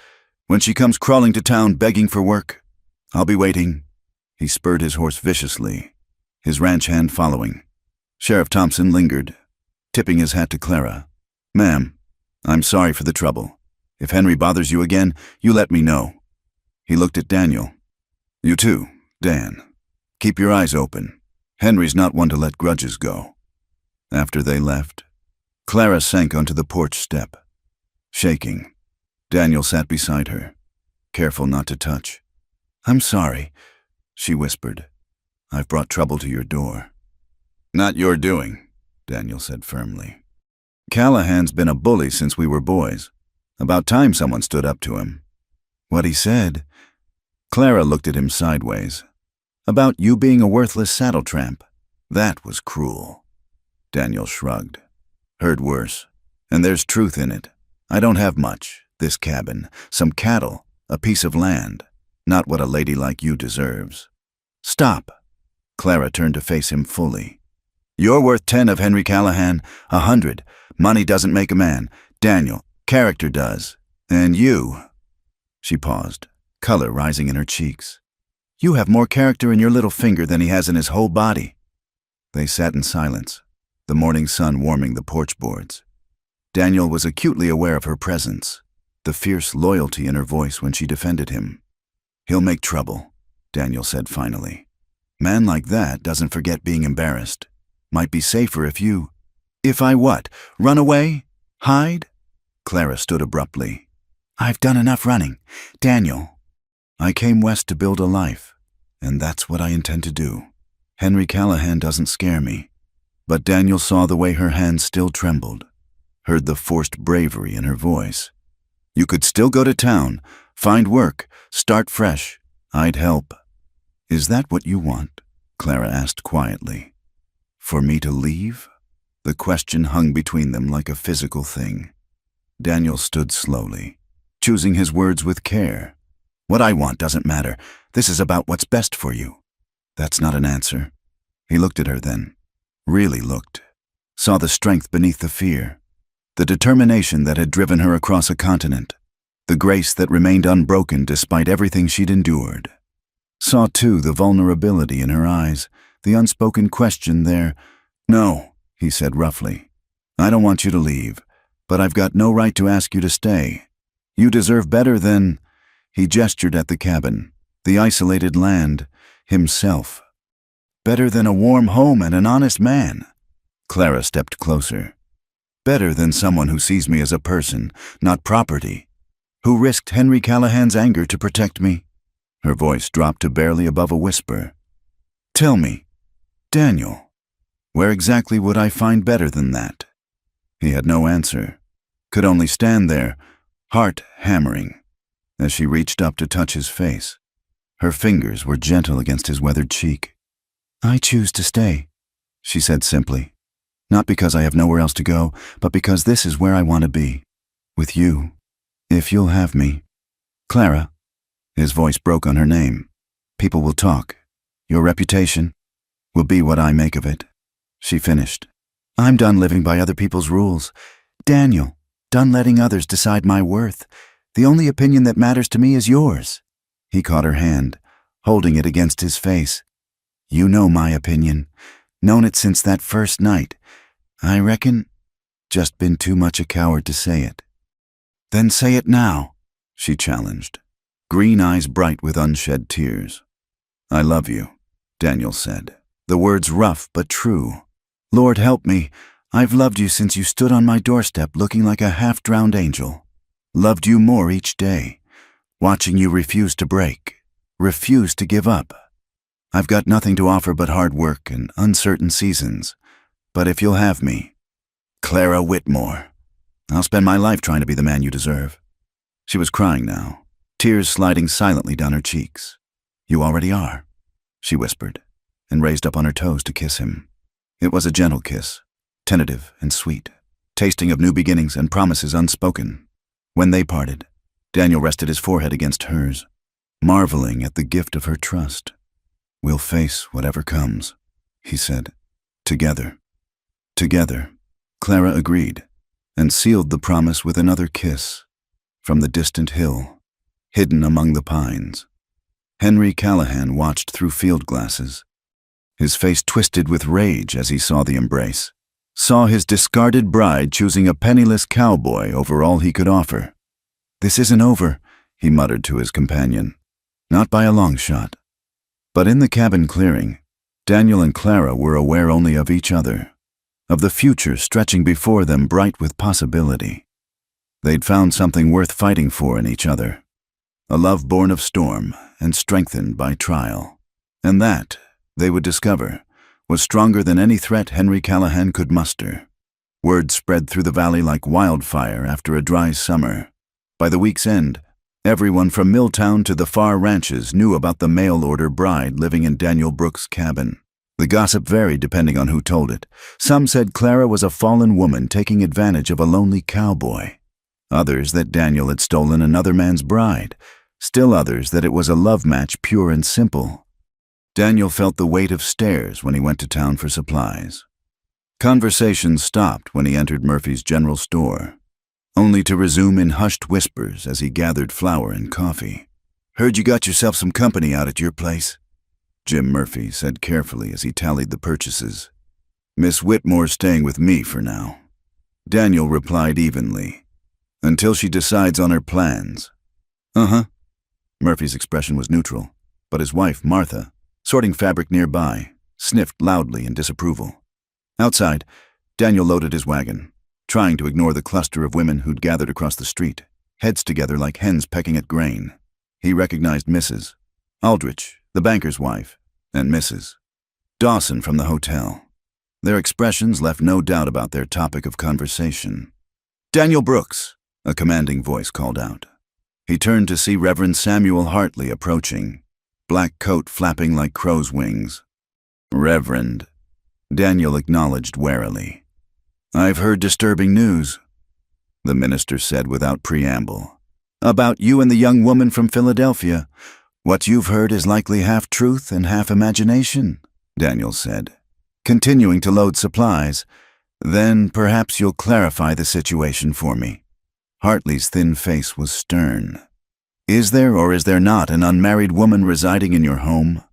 when she comes crawling to town begging for work, I'll be waiting. He spurred his horse viciously, his ranch hand following. Sheriff Thompson lingered, tipping his hat to Clara. Ma'am, I'm sorry for the trouble. If Henry bothers you again, you let me know. He looked at Daniel. You too, Dan. Keep your eyes open. Henry's not one to let grudges go. After they left, Clara sank onto the porch step, shaking. Daniel sat beside her, careful not to touch. I'm sorry, she whispered. I've brought trouble to your door. Not your doing, Daniel said firmly. Callahan's been a bully since we were boys. About time someone stood up to him. What he said? Clara looked at him sideways. About you being a worthless saddle tramp. That was cruel. Daniel shrugged. Heard worse. And there's truth in it. I don't have much. This cabin, some cattle, a piece of land. Not what a lady like you deserves. Stop. Clara turned to face him fully. You're worth 10 of Henry Callahan, 100. Money doesn't make a man. Daniel, character does. And you... She paused, color rising in her cheeks. You have more character in your little finger than he has in his whole body. They sat in silence, the morning sun warming the porch boards. Daniel was acutely aware of her presence, the fierce loyalty in her voice when she defended him. He'll make trouble, Daniel said finally. Man like that doesn't forget being embarrassed. Might be safer if you... If I what? Run away? Hide? Clara stood abruptly. I've done enough running. Daniel. I came west to build a life, and that's what I intend to do. Henry Callahan doesn't scare me. But Daniel saw the way her hands still trembled. heard the forced bravery in her voice. You could still go to town, find work, start fresh. I'd help. Is that what you want? Clara asked quietly. For me to leave? The question hung between them like a physical thing. Daniel stood slowly, choosing his words with care. What I want doesn't matter. This is about what's best for you. That's not an answer. He looked at her then. Really looked. Saw the strength beneath the fear. The determination that had driven her across a continent. The grace that remained unbroken despite everything she'd endured. Saw, too, the vulnerability in her eyes, the unspoken question there. No, he said roughly. I don't want you to leave, but I've got no right to ask you to stay. You deserve better than... He gestured at the cabin, the isolated land, himself. Better than a warm home and an honest man. Clara stepped closer. Better than someone who sees me as a person, not property. Who risked Henry Callahan's anger to protect me. Her voice dropped to barely above a whisper. Tell me, Daniel, where exactly would I find better than that? He had no answer. Could only stand there, heart hammering, as she reached up to touch his face. Her fingers were gentle against his weathered cheek. I choose to stay, she said simply. Not because I have nowhere else to go, but because this is where I want to be. With you, if you'll have me. Clara. His voice broke on her name. People will talk. Your reputation will be what I make of it. She finished. I'm done living by other people's rules. Daniel, done letting others decide my worth. The only opinion that matters to me is yours. He caught her hand, holding it against his face. You know my opinion. Known it since that first night. I reckon, just been too much a coward to say it. Then say it now, she challenged, green eyes bright with unshed tears. I love you, Daniel said, the words rough but true. Lord help me, I've loved you since you stood on my doorstep looking like a half-drowned angel. Loved you more each day, watching you refuse to break, refuse to give up. I've got nothing to offer but hard work and uncertain seasons. But if you'll have me, Clara Whitmore, I'll spend my life trying to be the man you deserve. She was crying now, tears sliding silently down her cheeks. You already are, she whispered, and raised up on her toes to kiss him. It was a gentle kiss, tentative and sweet, tasting of new beginnings and promises unspoken. When they parted, Daniel rested his forehead against hers, marveling at the gift of her trust. We'll face whatever comes, he said. Together. Together. Clara agreed, and sealed the promise with another kiss. From the distant hill, hidden among the pines, Henry Callahan watched through field glasses. His face twisted with rage as he saw the embrace. Saw his discarded bride choosing a penniless cowboy over all he could offer. This isn't over, he muttered to his companion. Not by a long shot. But in the cabin clearing, Daniel and Clara were aware only of each other, of the future stretching before them bright with possibility. They'd found something worth fighting for in each other, a love born of storm and strengthened by trial. And that, they would discover, was stronger than any threat Henry Callahan could muster. Word spread through the valley like wildfire after a dry summer. By the week's end, everyone from Milltown to the far ranches knew about the mail-order bride living in Daniel Brooks' cabin. The gossip varied depending on who told it. Some said Clara was a fallen woman taking advantage of a lonely cowboy. Others that Daniel had stolen another man's bride. Still others that it was a love match pure and simple. Daniel felt the weight of stares when he went to town for supplies. Conversation stopped when he entered Murphy's general store, only to resume in hushed whispers as he gathered flour and coffee. Heard you got yourself some company out at your place, Jim Murphy said carefully as he tallied the purchases. Miss Whitmore's staying with me for now. Daniel replied evenly, until she decides on her plans. Uh-huh. Murphy's expression was neutral, but his wife, Martha, sorting fabric nearby, sniffed loudly in disapproval. Outside, Daniel loaded his wagon, trying to ignore the cluster of women who'd gathered across the street, heads together like hens pecking at grain. He recognized Mrs. Aldrich, the banker's wife, and Mrs. Dawson from the hotel. Their expressions left no doubt about their topic of conversation. Daniel Brooks, a commanding voice called out. He turned to see Reverend Samuel Hartley approaching, black coat flapping like crow's wings. Reverend, Daniel acknowledged warily. I've heard disturbing news, the minister said without preamble. About you and the young woman from Philadelphia. What you've heard is likely half truth and half imagination, Daniel said, continuing to load supplies. Then perhaps you'll clarify the situation for me. Hartley's thin face was stern. Is there or is there not an unmarried woman residing in your home?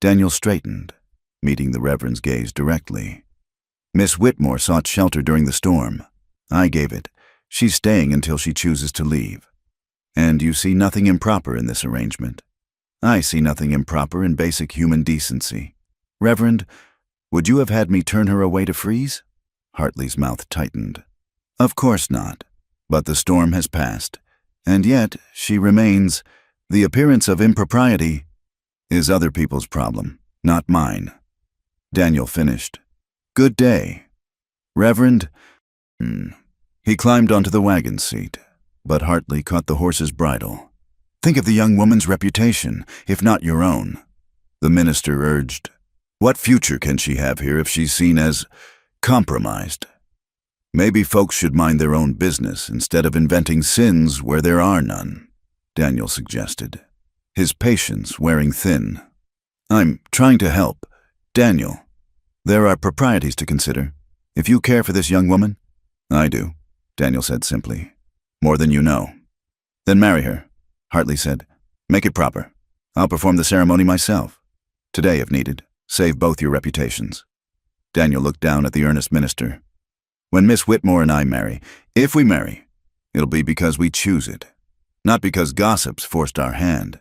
Daniel straightened, meeting the Reverend's gaze directly. Miss Whitmore sought shelter during the storm. I gave it. She's staying until she chooses to leave. And you see nothing improper in this arrangement. I see nothing improper in basic human decency. Reverend, would you have had me turn her away to freeze? Hartley's mouth tightened. Of course not. But the storm has passed, and yet she remains. The appearance of impropriety is other people's problem, not mine. Daniel finished. Good day. Reverend. He climbed onto the wagon seat, but Hartley caught the horse's bridle. Think of the young woman's reputation, if not your own. The minister urged. What future can she have here if she's seen as compromised? Maybe folks should mind their own business instead of inventing sins where there are none, Daniel suggested, his patience wearing thin. I'm trying to help. Daniel, there are proprieties to consider. If you care for this young woman, I do, Daniel said simply. More than you know. Then marry her, Hartley said. Make it proper. I'll perform the ceremony myself. Today, if needed. Save both your reputations. Daniel looked down at the earnest minister. When Miss Whitmore and I marry, if we marry, it'll be because we choose it, not because gossips forced our hand.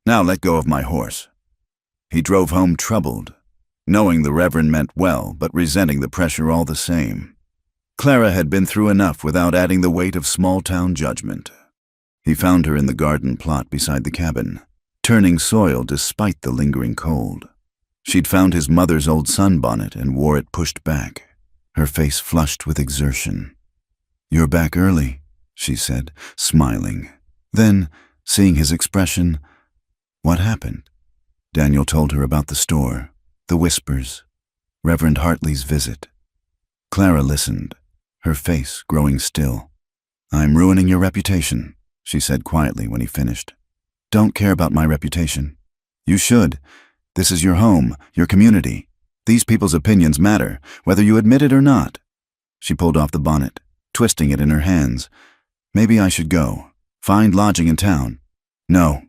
Now let go of my horse. He drove home troubled, knowing the Reverend meant well, but resenting the pressure all the same. Clara had been through enough without adding the weight of small-town judgment. He found her in the garden plot beside the cabin, turning soil despite the lingering cold. She'd found his mother's old sunbonnet and wore it pushed back, her face flushed with exertion. You're back early, she said, smiling. Then, seeing his expression, what happened? Daniel told her about the store, the whispers, Reverend Hartley's visit. Clara listened, her face growing still. I'm ruining your reputation, she said quietly when he finished. Don't care about my reputation. You should. This is your home, your community. These people's opinions matter, whether you admit it or not. She pulled off the bonnet, twisting it in her hands. Maybe I should go. Find lodging in town. No.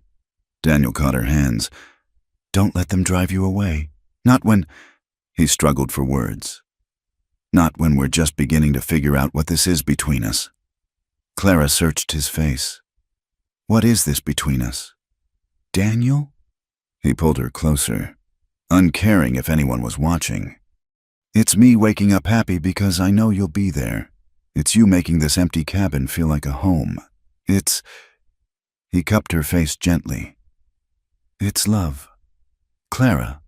Daniel caught her hands. Don't let them drive you away. Not when... He struggled for words. Not when we're just beginning to figure out what this is between us. Clara searched his face. What is this between us? Daniel? He pulled her closer, uncaring if anyone was watching. It's me waking up happy because I know you'll be there. It's you making this empty cabin feel like a home. It's... He cupped her face gently. It's love. Clara,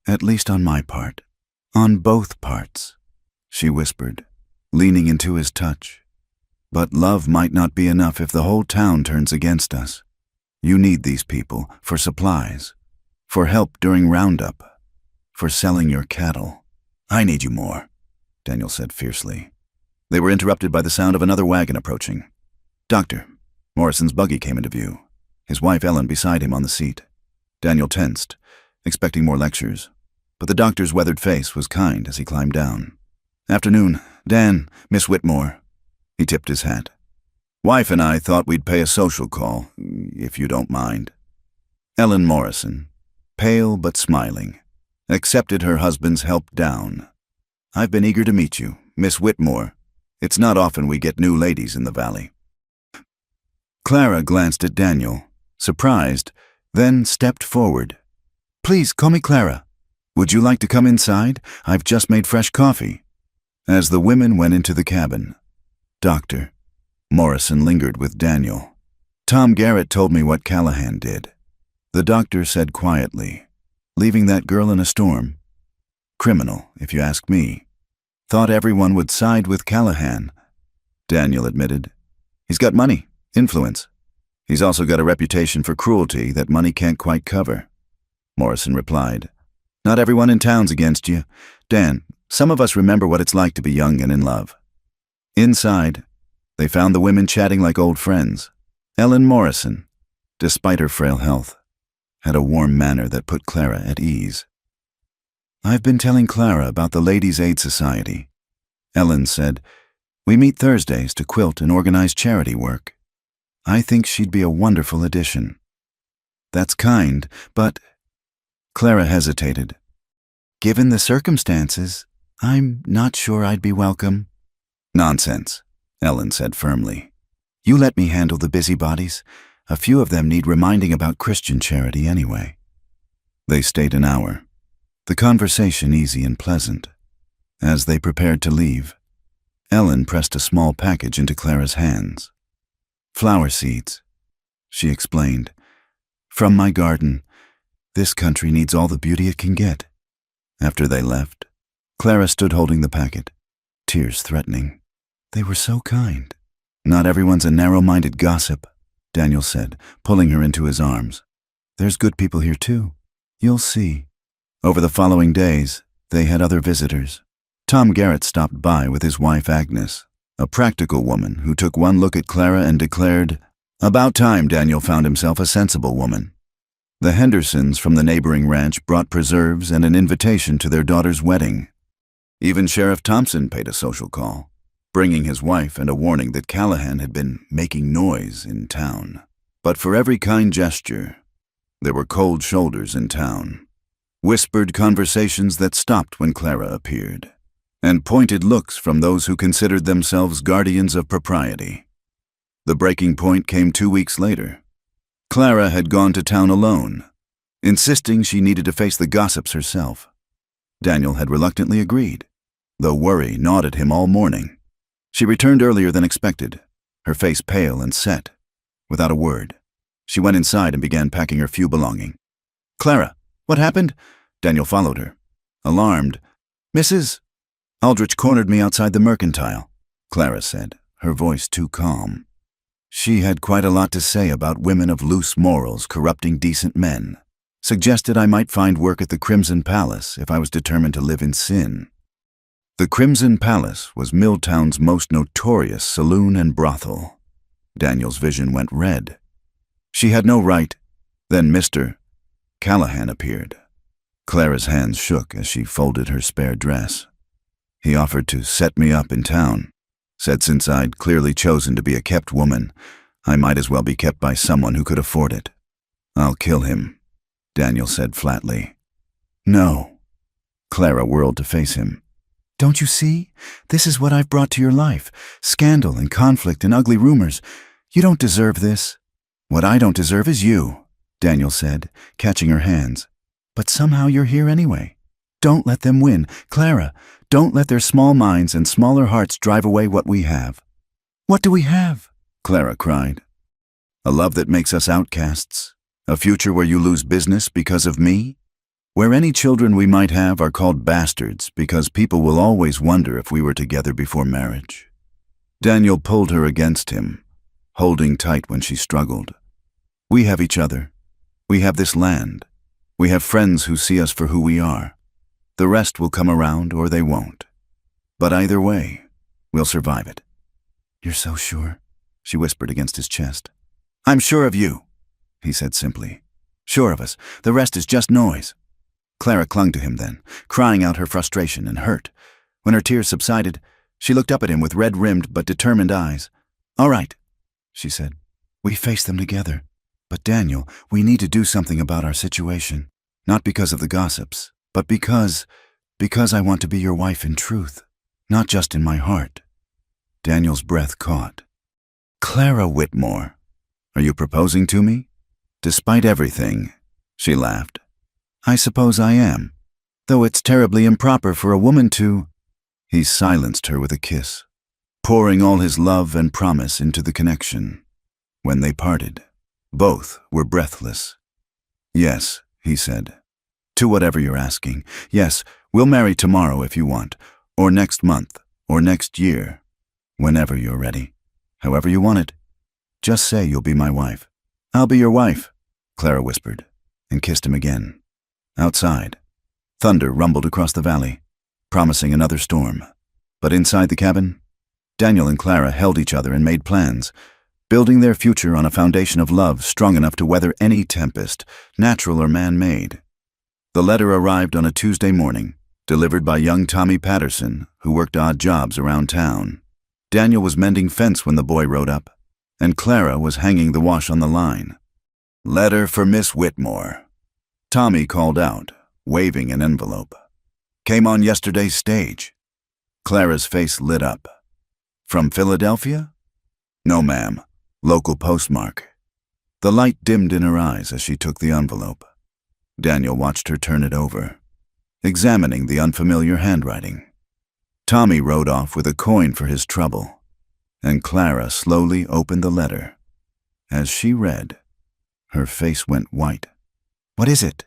at least on my part. On both parts, she whispered, leaning into his touch. But love might not be enough if the whole town turns against us. You need these people for supplies, for help during roundup, for selling your cattle. I need you more, Daniel said fiercely. They were interrupted by the sound of another wagon approaching. Doctor, Morrison's buggy came into view, his wife Ellen beside him on the seat. Daniel tensed, expecting more lectures, but the doctor's weathered face was kind as he climbed down. Afternoon, Dan, Miss Whitmore. He tipped his hat. Wife and I thought we'd pay a social call, if you don't mind. Ellen Morrison, pale but smiling, accepted her husband's help down. I've been eager to meet you, Miss Whitmore. It's not often we get new ladies in the valley. Clara glanced at Daniel, surprised, then stepped forward. Please call me Clara. Would you like to come inside? I've just made fresh coffee. As the women went into the cabin, Doctor, Morrison lingered with Daniel. Tom Garrett told me what Callahan did. The doctor said quietly, leaving that girl in a storm. Criminal, if you ask me. Thought everyone would side with Callahan. Daniel admitted. He's got money, influence. He's also got a reputation for cruelty that money can't quite cover. Morrison replied, Not everyone in town's against you. Dan, some of us remember what it's like to be young and in love. Inside, they found the women chatting like old friends. Ellen Morrison, despite her frail health, had a warm manner that put Clara at ease. I've been telling Clara about the Ladies' Aid Society. Ellen said, We meet Thursdays to quilt and organize charity work. I think she'd be a wonderful addition. That's kind, but... Clara hesitated. Given the circumstances, I'm not sure I'd be welcome. Nonsense, Ellen said firmly. You let me handle the busybodies. A few of them need reminding about Christian charity anyway. They stayed an hour, the conversation easy and pleasant. As they prepared to leave, Ellen pressed a small package into Clara's hands. Flower seeds, she explained. From my garden. This country needs all the beauty it can get. After they left, Clara stood holding the packet, tears threatening. They were so kind. Not everyone's a narrow-minded gossip, Daniel said, pulling her into his arms. There's good people here too. You'll see. Over the following days, they had other visitors. Tom Garrett stopped by with his wife Agnes, a practical woman who took one look at Clara and declared, About time Daniel found himself a sensible woman. The Hendersons from the neighboring ranch brought preserves and an invitation to their daughter's wedding. Even Sheriff Thompson paid a social call, bringing his wife and a warning that Callahan had been making noise in town. But for every kind gesture, there were cold shoulders in town, whispered conversations that stopped when Clara appeared, and pointed looks from those who considered themselves guardians of propriety. The breaking point came 2 weeks later. Clara had gone to town alone, insisting she needed to face the gossips herself. Daniel had reluctantly agreed, though worry gnawed at him all morning. She returned earlier than expected, her face pale and set. Without a word, she went inside and began packing her few belongings. Clara, what happened? Daniel followed her. Alarmed, Mrs. Aldrich cornered me outside the mercantile, Clara said, her voice too calm. She had quite a lot to say about women of loose morals corrupting decent men. Suggested I might find work at the Crimson Palace if I was determined to live in sin. The Crimson Palace was Milltown's most notorious saloon and brothel. Daniel's vision went red. She had no right. Then Mr. Callahan appeared. Clara's hands shook as she folded her spare dress. He offered to set me up in town. Said since I'd clearly chosen to be a kept woman, I might as well be kept by someone who could afford it. I'll kill him, Daniel said flatly. No. Clara whirled to face him. Don't you see? This is what I've brought to your life. Scandal and conflict and ugly rumors. You don't deserve this. What I don't deserve is you, Daniel said, catching her hands. But somehow you're here anyway. Don't let them win. Clara, don't let their small minds and smaller hearts drive away what we have. What do we have? Clara cried. A love that makes us outcasts. A future where you lose business because of me? Where any children we might have are called bastards because people will always wonder if we were together before marriage. Daniel pulled her against him, holding tight when she struggled. We have each other. We have this land. We have friends who see us for who we are. The rest will come around or they won't. But either way, we'll survive it. You're so sure, she whispered against his chest. I'm sure of you, he said simply. Sure of us. The rest is just noise. Clara clung to him then, crying out her frustration and hurt. When her tears subsided, she looked up at him with red-rimmed but determined eyes. All right, she said. We face them together. But Daniel, we need to do something about our situation. Not because of the gossips, but because I want to be your wife in truth, not just in my heart. Daniel's breath caught. Clara Whitmore, are you proposing to me? Despite everything, she laughed. I suppose I am, though it's terribly improper for a woman to... He silenced her with a kiss, pouring all his love and promise into the connection. When they parted, both were breathless. Yes, he said. To whatever you're asking. Yes, we'll marry tomorrow if you want, or next month, or next year. Whenever you're ready. However you want it. Just say you'll be my wife. I'll be your wife, Clara whispered, and kissed him again. Outside, thunder rumbled across the valley, promising another storm. But inside the cabin, Daniel and Clara held each other and made plans, building their future on a foundation of love strong enough to weather any tempest, natural or man-made. The letter arrived on a Tuesday morning, delivered by young Tommy Patterson, who worked odd jobs around town. Daniel was mending fence when the boy rode up, and Clara was hanging the wash on the line. "Letter for Miss Whitmore," Tommy called out, waving an envelope. "Came on yesterday's stage." Clara's face lit up. "From Philadelphia?" "No, ma'am. Local postmark." The light dimmed in her eyes as she took the envelope. Daniel watched her turn it over, examining the unfamiliar handwriting. Tommy rode off with a coin for his trouble, and Clara slowly opened the letter. As she read, her face went white. "What is it?"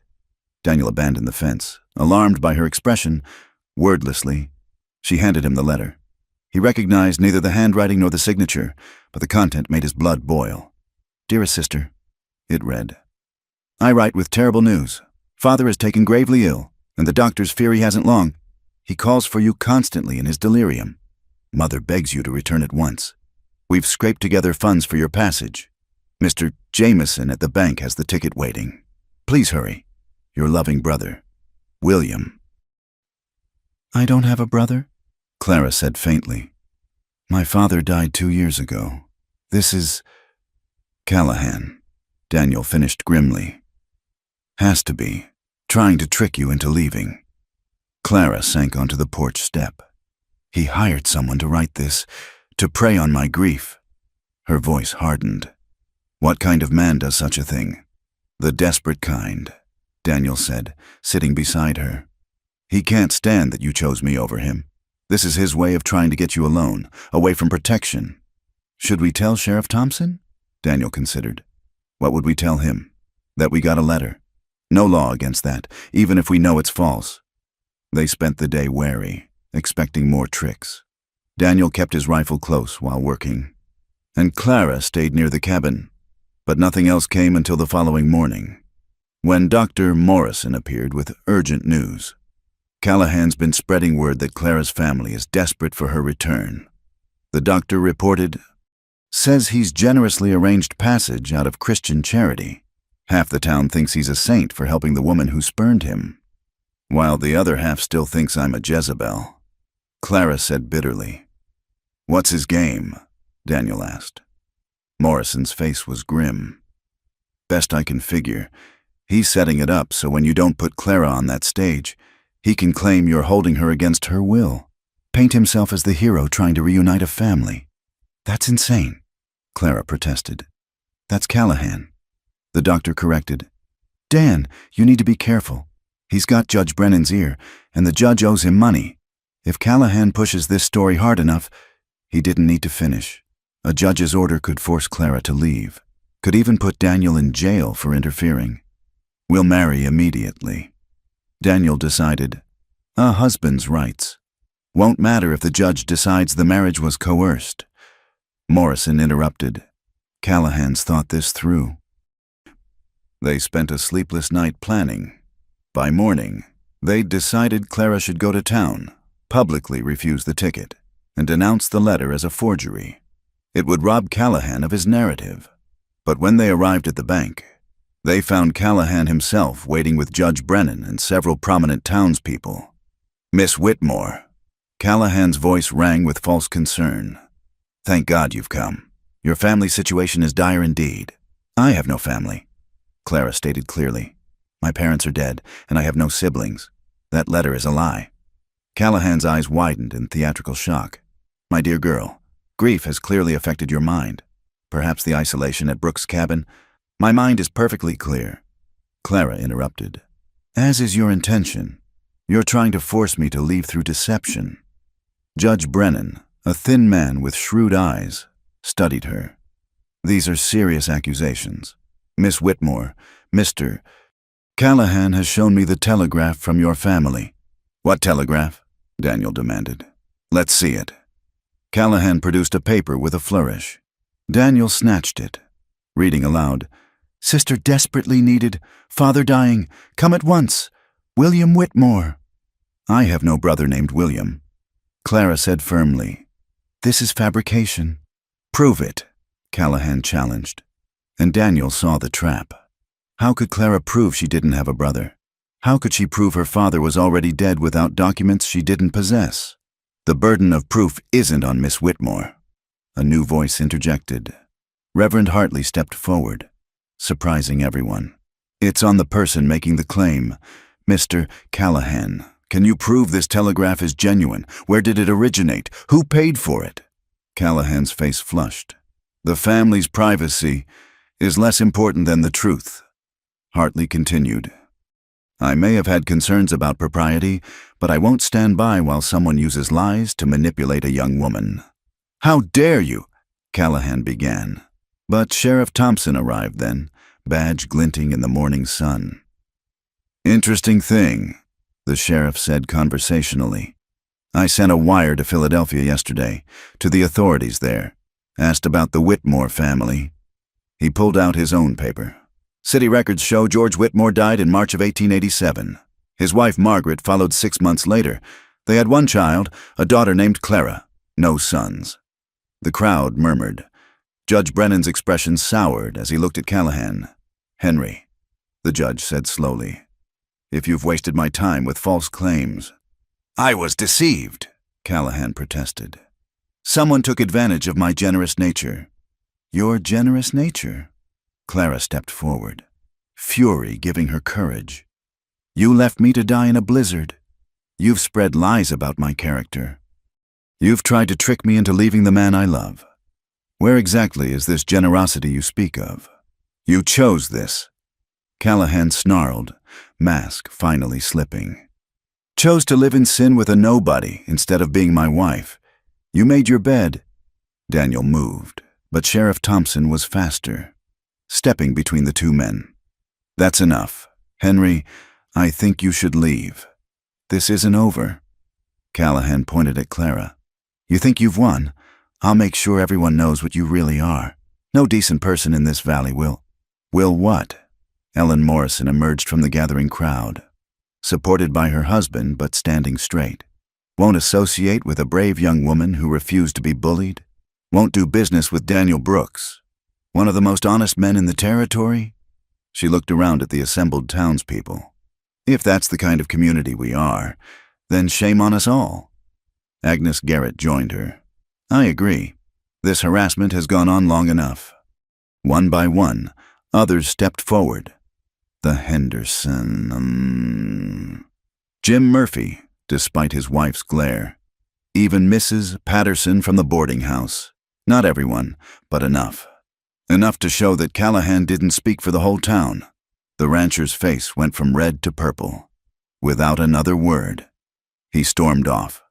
Daniel abandoned the fence, alarmed by her expression. Wordlessly, she handed him the letter. He recognized neither the handwriting nor the signature, but the content made his blood boil. "Dearest sister," it read, "I write with terrible news. Father is taken gravely ill, and the doctors fear he hasn't long. He calls for you constantly in his delirium. Mother begs you to return at once. We've scraped together funds for your passage. Mr. Jameson at the bank has the ticket waiting. Please hurry. Your loving brother, William." "I don't have a brother," Clara said faintly. "My father died 2 years ago. This is Callahan," Daniel finished grimly. "Has to be, trying to trick you into leaving." Clara sank onto the porch step. "He hired someone to write this, to prey on my grief." Her voice hardened. "What kind of man does such a thing?" "The desperate kind," Daniel said, sitting beside her. "He can't stand that you chose me over him. This is his way of trying to get you alone, away from protection." "Should we tell Sheriff Thompson?" Daniel considered. "What would we tell him? That we got a letter? No law against that, even if we know it's false." They spent the day wary, expecting more tricks. Daniel kept his rifle close while working, and Clara stayed near the cabin, but nothing else came until the following morning, when Dr. Morrison appeared with urgent news. "Callahan's been spreading word that Clara's family is desperate for her return." The doctor reported, "Says he's generously arranged passage out of Christian charity. Half the town thinks he's a saint for helping the woman who spurned him, while the other half still thinks I'm a Jezebel." Clara said bitterly. "What's his game?" Daniel asked. Morrison's face was grim. "Best I can figure, he's setting it up so when you don't put Clara on that stage, he can claim you're holding her against her will, paint himself as the hero trying to reunite a family." "That's insane," Clara protested. "That's Callahan." The doctor corrected. "Dan, you need to be careful. He's got Judge Brennan's ear, and the judge owes him money. If Callahan pushes this story hard enough," he didn't need to finish. "A judge's order could force Clara to leave, could even put Daniel in jail for interfering. We'll marry immediately." Daniel decided, "A husband's rights. Won't matter if the judge decides the marriage was coerced." Morrison interrupted. "Callahan's thought this through." They spent a sleepless night planning. By morning, they'd decided Clara should go to town, publicly refuse the ticket, and denounce the letter as a forgery. It would rob Callahan of his narrative. But when they arrived at the bank, they found Callahan himself waiting with Judge Brennan and several prominent townspeople. "Miss Whitmore," Callahan's voice rang with false concern. "Thank God you've come. Your family situation is dire indeed." "I have no family," Clara stated clearly. "My parents are dead, and I have no siblings. That letter is a lie." Callahan's eyes widened in theatrical shock. "My dear girl, grief has clearly affected your mind. Perhaps the isolation at Brooks' cabin." "My mind is perfectly clear," Clara interrupted. "As is your intention. You're trying to force me to leave through deception." Judge Brennan, a thin man with shrewd eyes, studied her. "These are serious accusations. Miss Whitmore, Mr. Callahan has shown me the telegraph from your family." "What telegraph?" Daniel demanded. "Let's see it." Callahan produced a paper with a flourish. Daniel snatched it, reading aloud, "Sister desperately needed, father dying, come at once. William Whitmore." "I have no brother named William," Clara said firmly. "This is fabrication." "Prove it," Callahan challenged. And Daniel saw the trap. How could Clara prove she didn't have a brother? How could she prove her father was already dead without documents she didn't possess? "The burden of proof isn't on Miss Whitmore," a new voice interjected. Reverend Hartley stepped forward, surprising everyone. "It's on the person making the claim. Mr. Callahan, can you prove this telegraph is genuine? Where did it originate? Who paid for it?" Callahan's face flushed. "The family's privacy is less important than the truth." Hartley continued, "I may have had concerns about propriety, but I won't stand by while someone uses lies to manipulate a young woman." "How dare you?" Callahan began. But Sheriff Thompson arrived then, badge glinting in the morning sun. "Interesting thing," the sheriff said conversationally. "I sent a wire to Philadelphia yesterday, to the authorities there. Asked about the Whitmore family." He pulled out his own paper. "City records show George Whitmore died in March of 1887. His wife Margaret followed 6 months later. They had one child, a daughter named Clara. No sons." The crowd murmured. Judge Brennan's expression soured as he looked at Callahan. "Henry," the judge said slowly, "if you've wasted my time with false claims—" "I was deceived," Callahan protested. "Someone took advantage of my generous nature." "Your generous nature?" Clara stepped forward, fury giving her courage. "You left me to die in a blizzard. You've spread lies about my character. You've tried to trick me into leaving the man I love. Where exactly is this generosity you speak of? You chose this." Callahan snarled, mask finally slipping. "Chose to live in sin with a nobody instead of being my wife. You made your bed." Daniel moved, but Sheriff Thompson was faster, stepping between the two men. "That's enough. Henry, I think you should leave. This isn't over." Callahan pointed at Clara. "You think you've won? I'll make sure everyone knows what you really are. No decent person in this valley will." "Will what?" Ellen Morrison emerged from the gathering crowd, supported by her husband but standing straight. "Won't associate with a brave young woman who refused to be bullied? Won't do business with Daniel Brooks, one of the most honest men in the territory?" She looked around at the assembled townspeople. "If that's the kind of community we are, then shame on us all." Agnes Garrett joined her. "I agree. This harassment has gone on long enough." One by one, others stepped forward. The Henderson... Jim Murphy, despite his wife's glare. Even Mrs. Patterson from the boarding house. Not everyone, but enough. Enough to show that Callahan didn't speak for the whole town. The rancher's face went from red to purple. Without another word, he stormed off.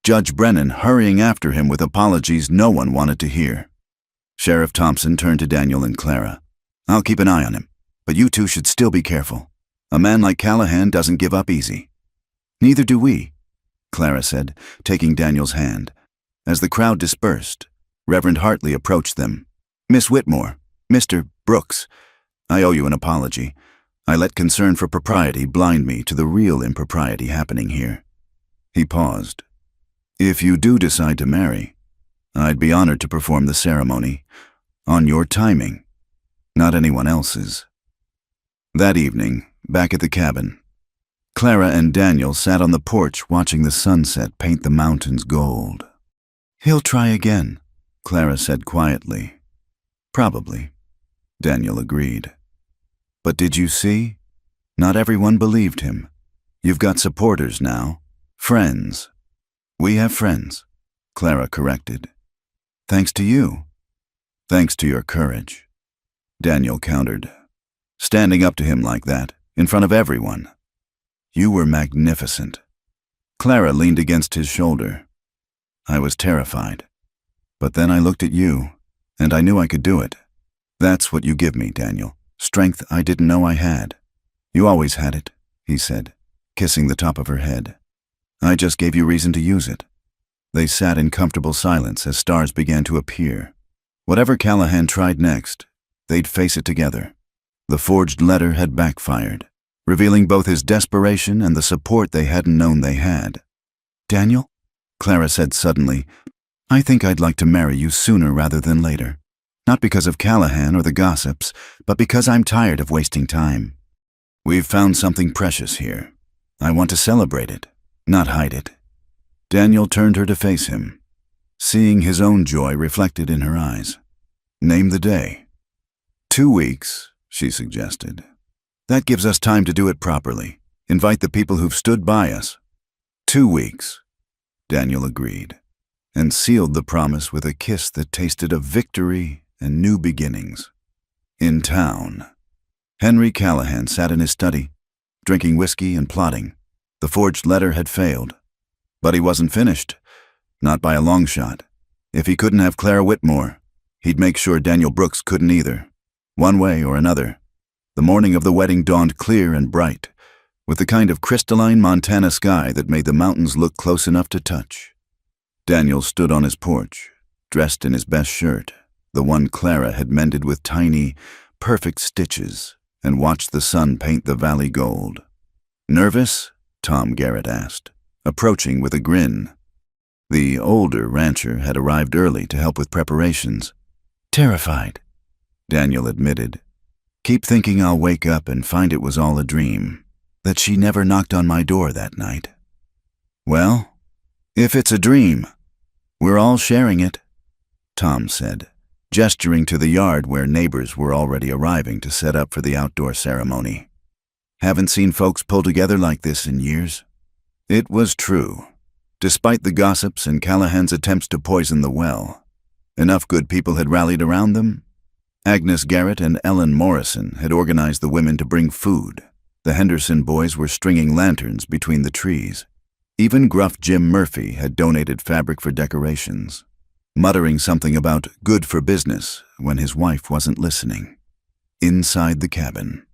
Judge Brennan hurrying after him with apologies no one wanted to hear. Sheriff Thompson turned to Daniel and Clara. "I'll keep an eye on him, but you two should still be careful. A man like Callahan doesn't give up easy." "Neither do we," Clara said, taking Daniel's hand. As the crowd dispersed, Reverend Hartley approached them. "Miss Whitmore, Mr. Brooks, I owe you an apology. I let concern for propriety blind me to the real impropriety happening here." He paused. "If you do decide to marry, I'd be honored to perform the ceremony on your timing, not anyone else's." That evening, back at the cabin, Clara and Daniel sat on the porch watching the sunset paint the mountains gold. "He'll try again," Clara said quietly. "Probably," Daniel agreed. "But did you see? Not everyone believed him. You've got supporters now. Friends." "We have friends," Clara corrected. "Thanks to you." "Thanks to your courage," Daniel countered. "Standing up to him like that, in front of everyone. You were magnificent." Clara leaned against his shoulder. "I was terrified. But then I looked at you, and I knew I could do it. That's what you give me, Daniel. Strength I didn't know I had." "You always had it," he said, kissing the top of her head. "I just gave you reason to use it." They sat in comfortable silence as stars began to appear. Whatever Callahan tried next, they'd face it together. The forged letter had backfired, revealing both his desperation and the support they hadn't known they had. "Daniel," Clara said suddenly, "I think I'd like to marry you sooner rather than later. Not because of Callahan or the gossips, but because I'm tired of wasting time. We've found something precious here. I want to celebrate it, not hide it." Daniel turned her to face him, seeing his own joy reflected in her eyes. "Name the day." 2 weeks, she suggested. "That gives us time to do it properly. Invite the people who've stood by us." 2 weeks, Daniel agreed, and sealed the promise with a kiss that tasted of victory and new beginnings. In town, Henry Callahan sat in his study, drinking whiskey and plotting. The forged letter had failed. But he wasn't finished, not by a long shot. If he couldn't have Clara Whitmore, he'd make sure Daniel Brooks couldn't either, one way or another. The morning of the wedding dawned clear and bright, with the kind of crystalline Montana sky that made the mountains look close enough to touch. Daniel stood on his porch, dressed in his best shirt, the one Clara had mended with tiny, perfect stitches, and watched the sun paint the valley gold. "Nervous?" Tom Garrett asked, approaching with a grin. The older rancher had arrived early to help with preparations. "Terrified," Daniel admitted. "Keep thinking I'll wake up and find it was all a dream, that she never knocked on my door that night." "Well, if it's a dream, we're all sharing it," Tom said, gesturing to the yard where neighbors were already arriving to set up for the outdoor ceremony. "Haven't seen folks pull together like this in years." It was true. Despite the gossips and Callahan's attempts to poison the well, enough good people had rallied around them. Agnes Garrett and Ellen Morrison had organized the women to bring food. The Henderson boys were stringing lanterns between the trees. Even gruff Jim Murphy had donated fabric for decorations, muttering something about good for business when his wife wasn't listening. Inside the cabin,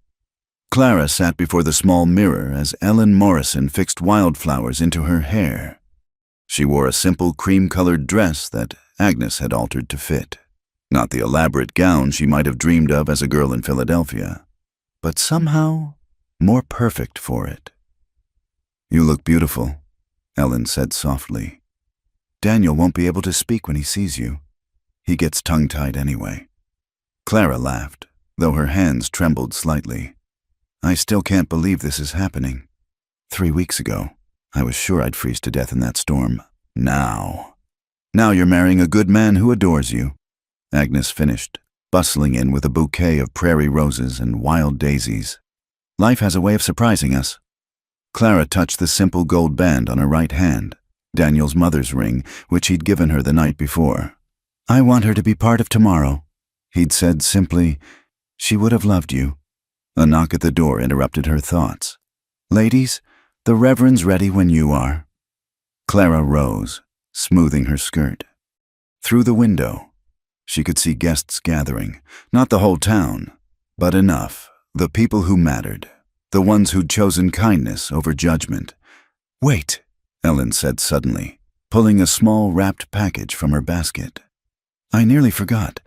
Clara sat before the small mirror as Ellen Morrison fixed wildflowers into her hair. She wore a simple cream-colored dress that Agnes had altered to fit. Not the elaborate gown she might have dreamed of as a girl in Philadelphia, but somehow more perfect for it. "You look beautiful," Ellen said softly. "Daniel won't be able to speak when he sees you. He gets tongue-tied anyway." Clara laughed, though her hands trembled slightly. "I still can't believe this is happening. 3 weeks ago, I was sure I'd freeze to death in that storm. Now you're marrying a good man who adores you," Agnes finished, bustling in with a bouquet of prairie roses and wild daisies. "Life has a way of surprising us." Clara touched the simple gold band on her right hand, Daniel's mother's ring, which he'd given her the night before. "I want her to be part of tomorrow," he'd said simply. "She would have loved you." A knock at the door interrupted her thoughts. "Ladies, the Reverend's ready when you are." Clara rose, smoothing her skirt. Through the window, she could see guests gathering, not the whole town, but enough, the people who mattered, the ones who'd chosen kindness over judgment. "Wait," Ellen said suddenly, pulling a small wrapped package from her basket. "I nearly forgot.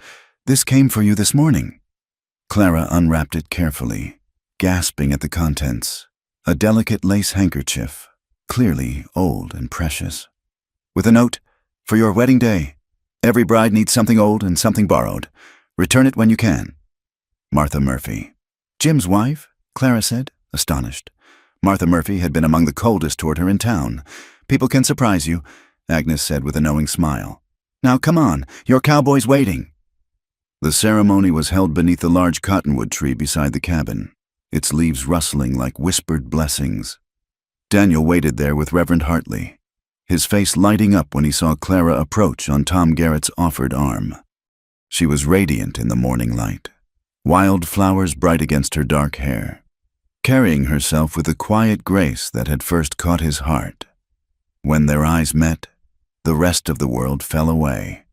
This came for you this morning." Clara unwrapped it carefully, gasping at the contents. A delicate lace handkerchief, clearly old and precious. With a note, "For your wedding day. Every bride needs something old and something borrowed. Return it when you can. Martha Murphy." "Jim's wife?" Clara said, astonished. Martha Murphy had been among the coldest toward her in town. "People can surprise you," Agnes said with a knowing smile. "Now come on, your cowboy's waiting." The ceremony was held beneath the large cottonwood tree beside the cabin, its leaves rustling like whispered blessings. Daniel waited there with Reverend Hartley, his face lighting up when he saw Clara approach on Tom Garrett's offered arm. She was radiant in the morning light, wild flowers bright against her dark hair, carrying herself with the quiet grace that had first caught his heart. When their eyes met, the rest of the world fell away.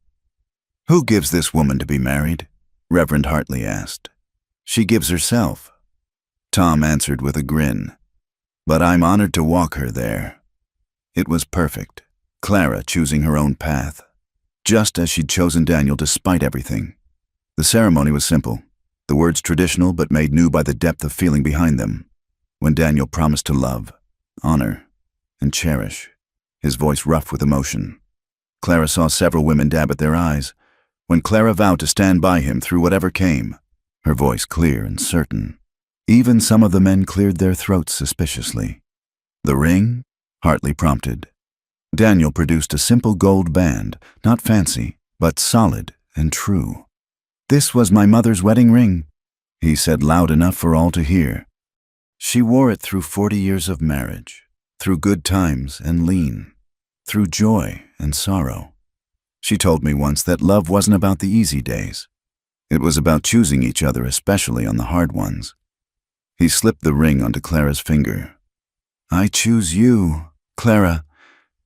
"Who gives this woman to be married?" Reverend Hartley asked. "She gives herself," Tom answered with a grin. "But I'm honored to walk her there." It was perfect, Clara choosing her own path, just as she'd chosen Daniel despite everything. The ceremony was simple, the words traditional but made new by the depth of feeling behind them. When Daniel promised to love, honor, and cherish, his voice rough with emotion. Clara saw several women dab at their eyes. When Clara vowed to stand by him through whatever came, her voice clear and certain. Even some of the men cleared their throats suspiciously. The ring? Hartley prompted. Daniel produced a simple gold band, not fancy, but solid and true. "This was my mother's wedding ring," he said loud enough for all to hear. She wore it through 40 years of marriage, through good times and lean, through joy and sorrow. She told me once that love wasn't about the easy days. It was about choosing each other, especially on the hard ones. He slipped the ring onto Clara's finger. "I choose you, Clara,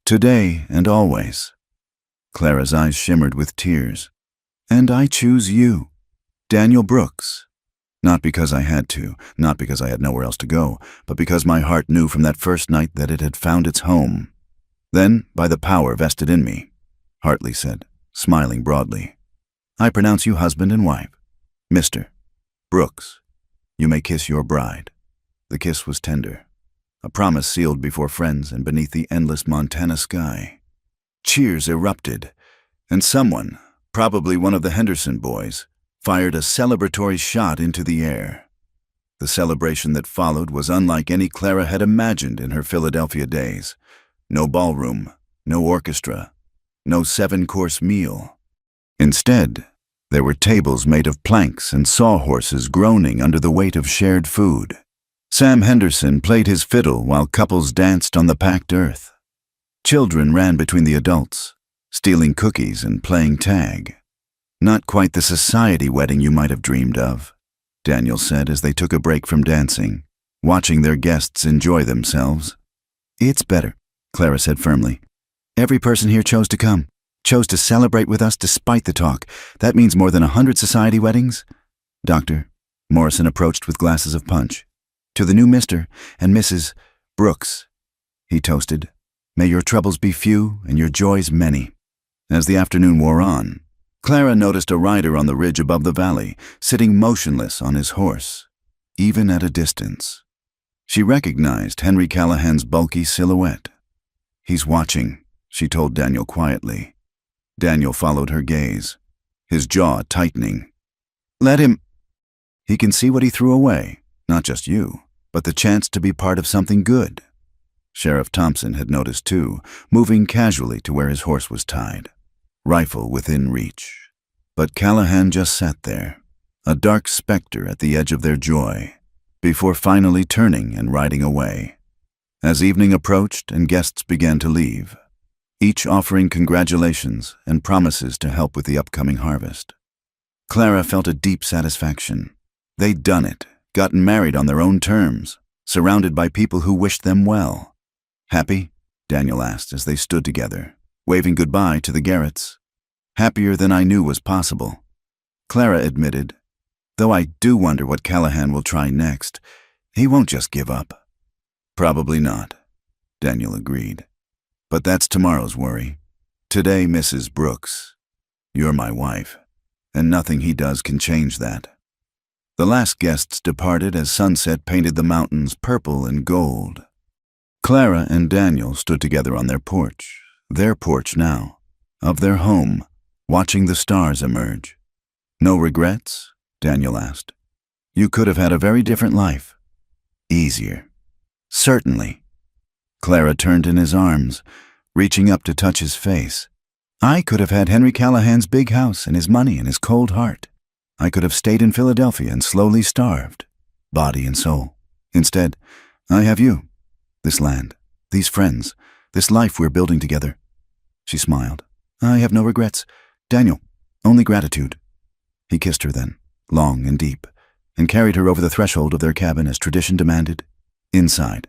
today and always." Clara's eyes shimmered with tears. "And I choose you, Daniel Brooks. Not because I had to, not because I had nowhere else to go, but because my heart knew from that first night that it had found its home. Then, by the power vested in me," Hartley said, smiling broadly, "I pronounce you husband and wife. Mr. Brooks, you may kiss your bride." The kiss was tender, a promise sealed before friends and beneath the endless Montana sky. Cheers erupted, and someone, probably one of the Henderson boys, fired a celebratory shot into the air. The celebration that followed was unlike any Clara had imagined in her Philadelphia days. No ballroom, no orchestra, no 7-course meal. Instead, there were tables made of planks and sawhorses groaning under the weight of shared food. Sam Henderson played his fiddle while couples danced on the packed earth. Children ran between the adults, stealing cookies and playing tag. "Not quite the society wedding you might have dreamed of," Daniel said as they took a break from dancing, watching their guests enjoy themselves. "It's better," Clara said firmly. "Every person here chose to come, chose to celebrate with us despite the talk. That means more than 100 society weddings." "Doctor," Morrison approached with glasses of punch. "To the new Mr. and Mrs. Brooks," he toasted. "May your troubles be few and your joys many." As the afternoon wore on, Clara noticed a rider on the ridge above the valley, sitting motionless on his horse, even at a distance. She recognized Henry Callahan's bulky silhouette. "He's watching," she told Daniel quietly. Daniel followed her gaze, his jaw tightening. "Let him. He can see what he threw away, not just you, but the chance to be part of something good." Sheriff Thompson had noticed too, moving casually to where his horse was tied, rifle within reach. But Callahan just sat there, a dark specter at the edge of their joy, before finally turning and riding away. As evening approached and guests began to leave, each offering congratulations and promises to help with the upcoming harvest, Clara felt a deep satisfaction. They'd done it, gotten married on their own terms, surrounded by people who wished them well. "Happy?" Daniel asked as they stood together, waving goodbye to the Garretts. "Happier than I knew was possible," Clara admitted, "though I do wonder what Callahan will try next. He won't just give up." "Probably not," Daniel agreed. "But that's tomorrow's worry. Today, Mrs. Brooks, you're my wife, and nothing he does can change that." The last guests departed as sunset painted the mountains purple and gold. Clara and Daniel stood together on their porch now, of their home, watching the stars emerge. "No regrets?" Daniel asked. "You could have had a very different life. Easier." "Certainly." Clara turned in his arms, reaching up to touch his face. "I could have had Henry Callahan's big house and his money and his cold heart. I could have stayed in Philadelphia and slowly starved, body and soul. Instead, I have you, this land, these friends, this life we're building together." She smiled. "I have no regrets, Daniel, only gratitude." He kissed her then, long and deep, and carried her over the threshold of their cabin as tradition demanded. Inside,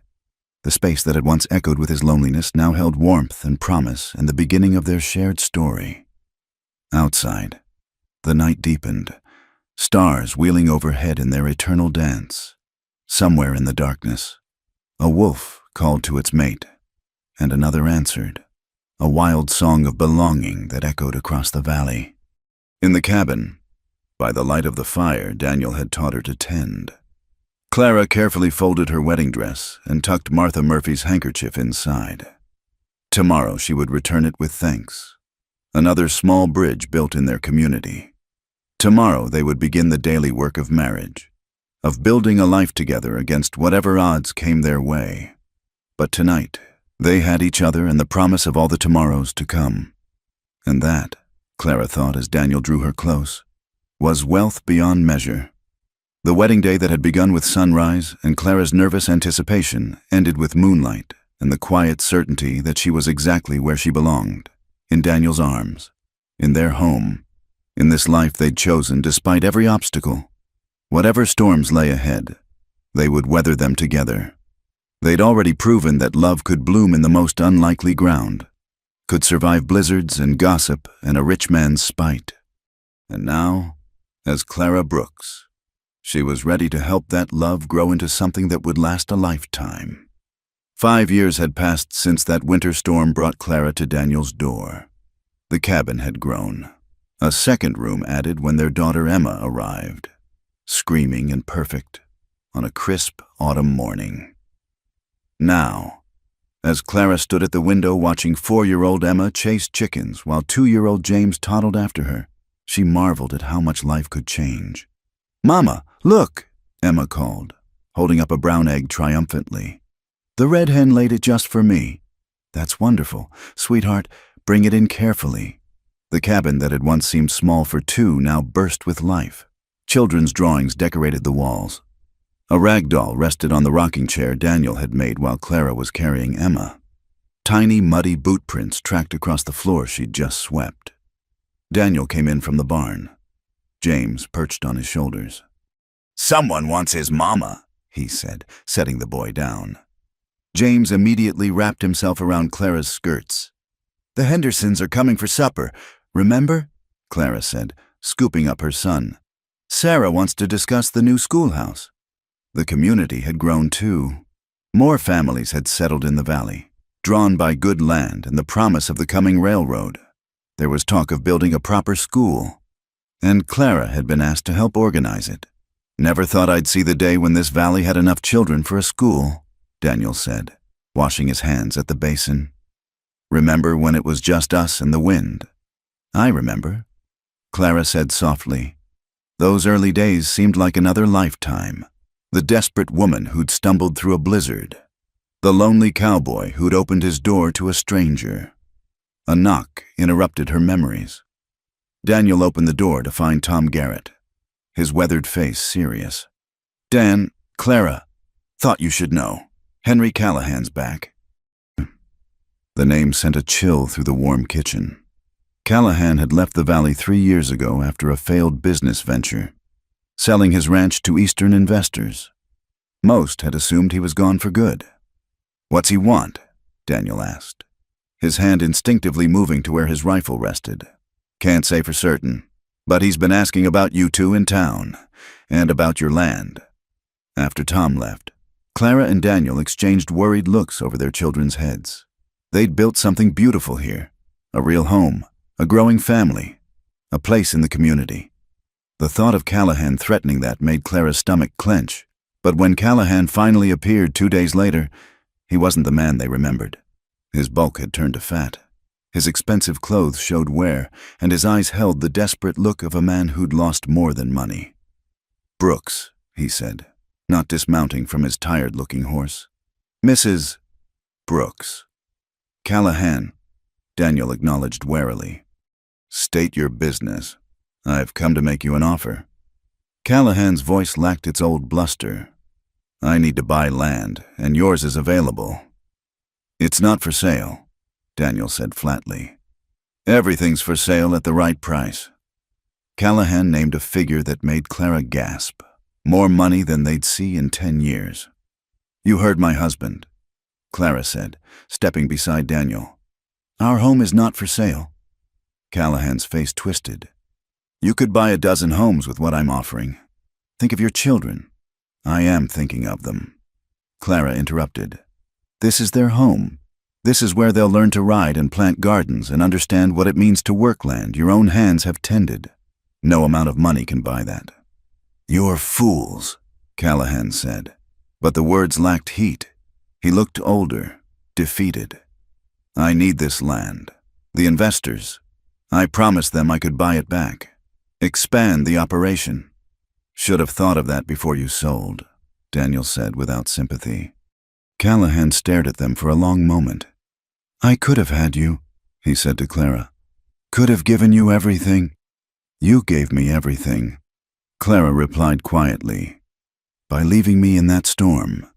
the space that had once echoed with his loneliness now held warmth and promise and the beginning of their shared story. Outside, the night deepened, stars wheeling overhead in their eternal dance. Somewhere in the darkness, a wolf called to its mate, and another answered. a wild song of belonging that echoed across the valley. In the cabin, by the light of the fire Daniel had taught her to tend, Clara carefully folded her wedding dress and tucked Martha Murphy's handkerchief inside. Tomorrow she would return it with thanks. Another small bridge built in their community. Tomorrow they would begin the daily work of marriage, of building a life together against whatever odds came their way. But tonight, they had each other and the promise of all the tomorrows to come. And that, Clara thought as Daniel drew her close, was wealth beyond measure. The wedding day that had begun with sunrise and Clara's nervous anticipation ended with moonlight and the quiet certainty that she was exactly where she belonged, in Daniel's arms, in their home, in this life they'd chosen despite every obstacle. Whatever storms lay ahead, they would weather them together. They'd already proven that love could bloom in the most unlikely ground, could survive blizzards and gossip and a rich man's spite. And now, as Clara Brooks, she was ready to help that love grow into something that would last a lifetime. 5 years had passed since that winter storm brought Clara to Daniel's door. The cabin had grown. A second room added when their daughter Emma arrived, screaming and perfect, on a crisp autumn morning. Now, as Clara stood at the window watching 4-year-old Emma chase chickens while 2-year-old James toddled after her, she marveled at how much life could change. "Mama, look," Emma called, holding up a brown egg triumphantly. "The red hen laid it just for me." "That's wonderful. Sweetheart, bring it in carefully." The cabin that had once seemed small for two now burst with life. Children's drawings decorated the walls. A rag doll rested on the rocking chair Daniel had made while Clara was carrying Emma. Tiny, muddy boot prints tracked across the floor she'd just swept. Daniel came in from the barn. James perched on his shoulders. "Someone wants his mama," he said, setting the boy down. James immediately wrapped himself around Clara's skirts. "The Hendersons are coming for supper, remember?" Clara said, scooping up her son. "Sarah wants to discuss the new schoolhouse." The community had grown too. More families had settled in the valley, drawn by good land and the promise of the coming railroad. There was talk of building a proper school, and Clara had been asked to help organize it. "Never thought I'd see the day when this valley had enough children for a school," Daniel said, washing his hands at the basin. "Remember when it was just us and the wind?" "I remember," Clara said softly. Those early days seemed like another lifetime. The desperate woman who'd stumbled through a blizzard. The lonely cowboy who'd opened his door to a stranger. A knock interrupted her memories. Daniel opened the door to find Tom Garrett, his weathered face serious. "Dan, Clara, thought you should know. Henry Callahan's back." The name sent a chill through the warm kitchen. Callahan had left the valley 3 years ago after a failed business venture, selling his ranch to Eastern investors. Most had assumed he was gone for good. "What's he want?" Daniel asked, his hand instinctively moving to where his rifle rested. "Can't say for certain, but he's been asking about you two in town, and about your land." After Tom left, Clara and Daniel exchanged worried looks over their children's heads. They'd built something beautiful here, a real home, a growing family, a place in the community. The thought of Callahan threatening that made Clara's stomach clench, but when Callahan finally appeared 2 days later, he wasn't the man they remembered. His bulk had turned to fat. His expensive clothes showed wear, and his eyes held the desperate look of a man who'd lost more than money. "Brooks," he said, not dismounting from his tired-looking horse. "Mrs. Brooks." "Callahan," Daniel acknowledged warily. "State your business. I've come to make you an offer." Callahan's voice lacked its old bluster. "I need to buy land, and yours is available." "It's not for sale," Daniel said flatly. "Everything's for sale at the right price." Callahan named a figure that made Clara gasp. More money than they'd see in 10 years. "You heard my husband," Clara said, stepping beside Daniel. "Our home is not for sale." Callahan's face twisted. "You could buy a dozen homes with what I'm offering. Think of your children." "I am thinking of them," Clara interrupted. "This is their home. This is where they'll learn to ride and plant gardens and understand what it means to work land your own hands have tended. No amount of money can buy that. You're fools, Callahan said, but the words lacked heat. He looked older, defeated. I need this land. The investors. I promised them I could buy it back. Expand the operation. Should have thought of that before you sold, Daniel said without sympathy. Callahan stared at them for a long moment. I could have had you, he said to Clara. Could have given you everything. You gave me everything. Clara replied quietly. By leaving me in that storm,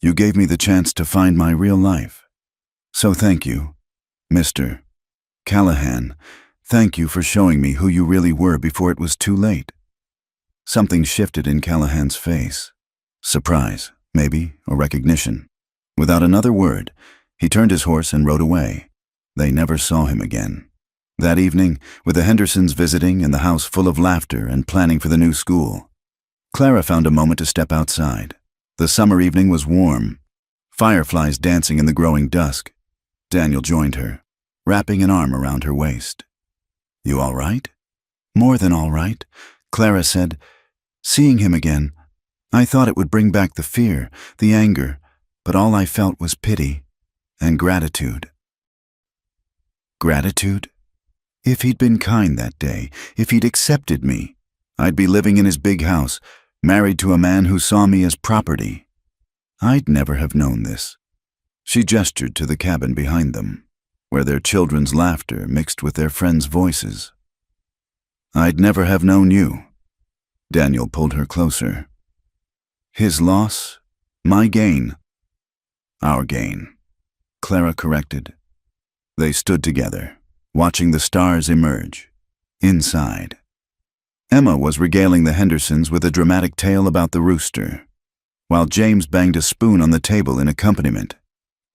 you gave me the chance to find my real life. So thank you, Mr. Callahan. Thank you for showing me who you really were before it was too late. Something shifted in Callahan's face. Surprise, maybe, or recognition. Without another word, he turned his horse and rode away. They never saw him again. That evening, with the Hendersons visiting and the house full of laughter and planning for the new school, Clara found a moment to step outside. The summer evening was warm, fireflies dancing in the growing dusk. Daniel joined her, wrapping an arm around her waist. You all right? More than all right, Clara said. Seeing him again, I thought it would bring back the fear, the anger, but all I felt was pity and gratitude. Gratitude? If he'd been kind that day, if he'd accepted me, I'd be living in his big house, married to a man who saw me as property. I'd never have known this. She gestured to the cabin behind them, where their children's laughter mixed with their friends' voices. I'd never have known you. Daniel pulled her closer. His loss, my gain. Our gain, Clara corrected. They stood together, watching the stars emerge. Inside, Emma was regaling the Hendersons with a dramatic tale about the rooster, while James banged a spoon on the table in accompaniment.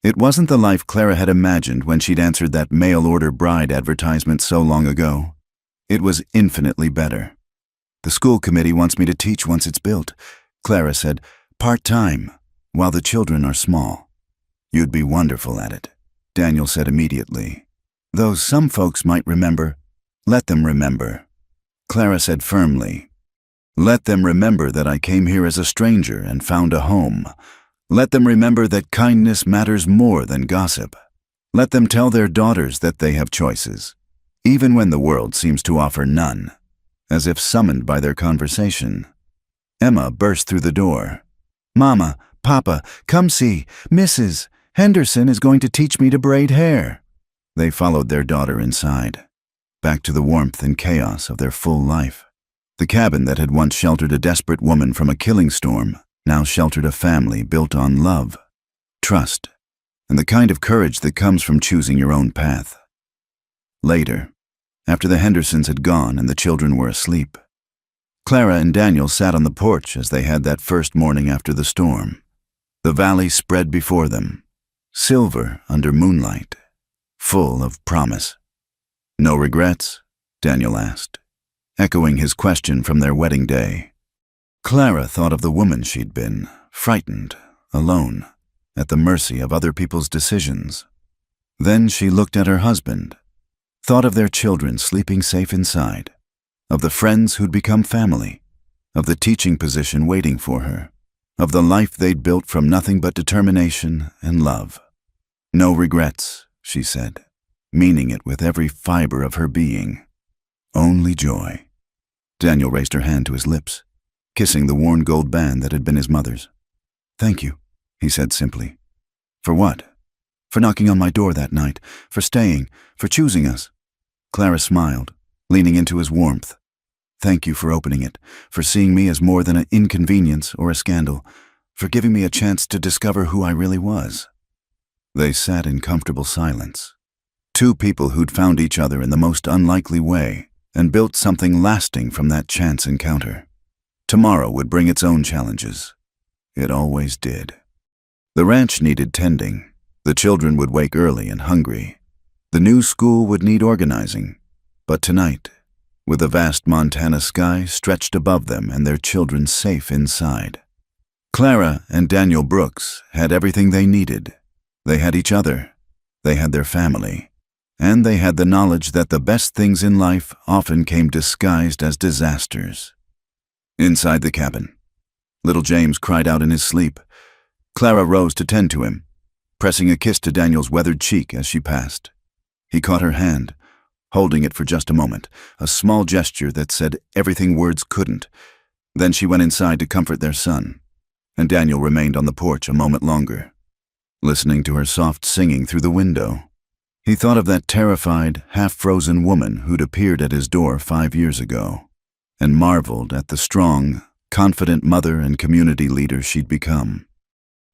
It wasn't the life Clara had imagined when she'd answered that mail-order bride advertisement so long ago. It was infinitely better. The school committee wants me to teach once it's built, Clara said, part-time, while the children are small. You'd be wonderful at it, Daniel said immediately. Though some folks might remember, let them remember. Clara said firmly, let them remember that I came here as a stranger and found a home. Let them remember that kindness matters more than gossip. Let them tell their daughters that they have choices, even when the world seems to offer none, as if summoned by their conversation. Emma burst through the door. Mama, Papa, come see. Mrs. Henderson is going to teach me to braid hair. They followed their daughter inside, back to the warmth and chaos of their full life. The cabin that had once sheltered a desperate woman from a killing storm now sheltered a family built on love, trust, and the kind of courage that comes from choosing your own path. Later, after the Hendersons had gone and the children were asleep, Clara and Daniel sat on the porch as they had that first morning after the storm. The valley spread before them, silver under moonlight, full of promise. No regrets? Daniel asked, echoing his question from their wedding day. Clara thought of the woman she'd been, frightened, alone, at the mercy of other people's decisions. Then she looked at her husband, thought of their children sleeping safe inside, of the friends who'd become family, of the teaching position waiting for her, of the life they'd built from nothing but determination and love. No regrets, she said, meaning it with every fiber of her being. Only joy. Daniel raised her hand to his lips, kissing the worn gold band that had been his mother's. Thank you, he said simply. For what? For knocking on my door that night, for staying, for choosing us. Clara smiled, leaning into his warmth. Thank you for opening it, for seeing me as more than an inconvenience or a scandal, for giving me a chance to discover who I really was. They sat in comfortable silence. Two people who'd found each other in the most unlikely way and built something lasting from that chance encounter. Tomorrow would bring its own challenges. It always did. The ranch needed tending. The children would wake early and hungry. The new school would need organizing. But tonight, with the vast Montana sky stretched above them and their children safe inside, Clara and Daniel Brooks had everything they needed. They had each other, They had their family. And they had the knowledge that the best things in life often came disguised as disasters. Inside the cabin, little James cried out in his sleep. Clara rose to tend to him, pressing a kiss to Daniel's weathered cheek as she passed. He caught her hand, holding it for just a moment, a small gesture that said everything words couldn't. Then she went inside to comfort their son, and Daniel remained on the porch a moment longer, listening to her soft singing through the window. He thought of that terrified, half-frozen woman who'd appeared at his door 5 years ago, and marveled at the strong, confident mother and community leader she'd become.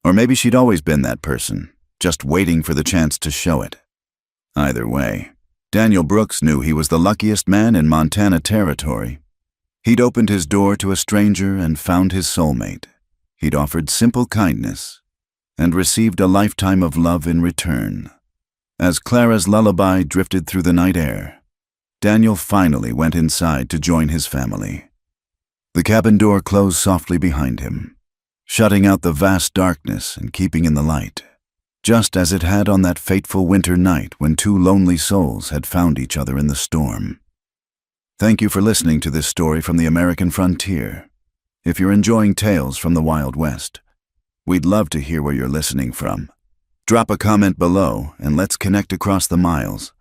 Or maybe she'd always been that person, just waiting for the chance to show it. Either way, Daniel Brooks knew he was the luckiest man in Montana Territory. He'd opened his door to a stranger and found his soulmate. He'd offered simple kindness and received a lifetime of love in return. As Clara's lullaby drifted through the night air, Daniel finally went inside to join his family. The cabin door closed softly behind him, shutting out the vast darkness and keeping in the light, just as it had on that fateful winter night when two lonely souls had found each other in the storm. Thank you for listening to this story from the American frontier. If you're enjoying tales from the Wild West, we'd love to hear where you're listening from. Drop a comment below and let's connect across the miles.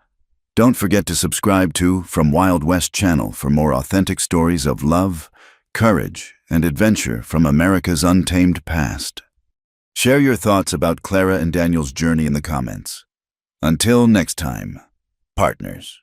Don't forget to subscribe to From Wild West channel for more authentic stories of love, courage, and adventure from America's untamed past. Share your thoughts about Clara and Daniel's journey in the comments. Until next time, partners.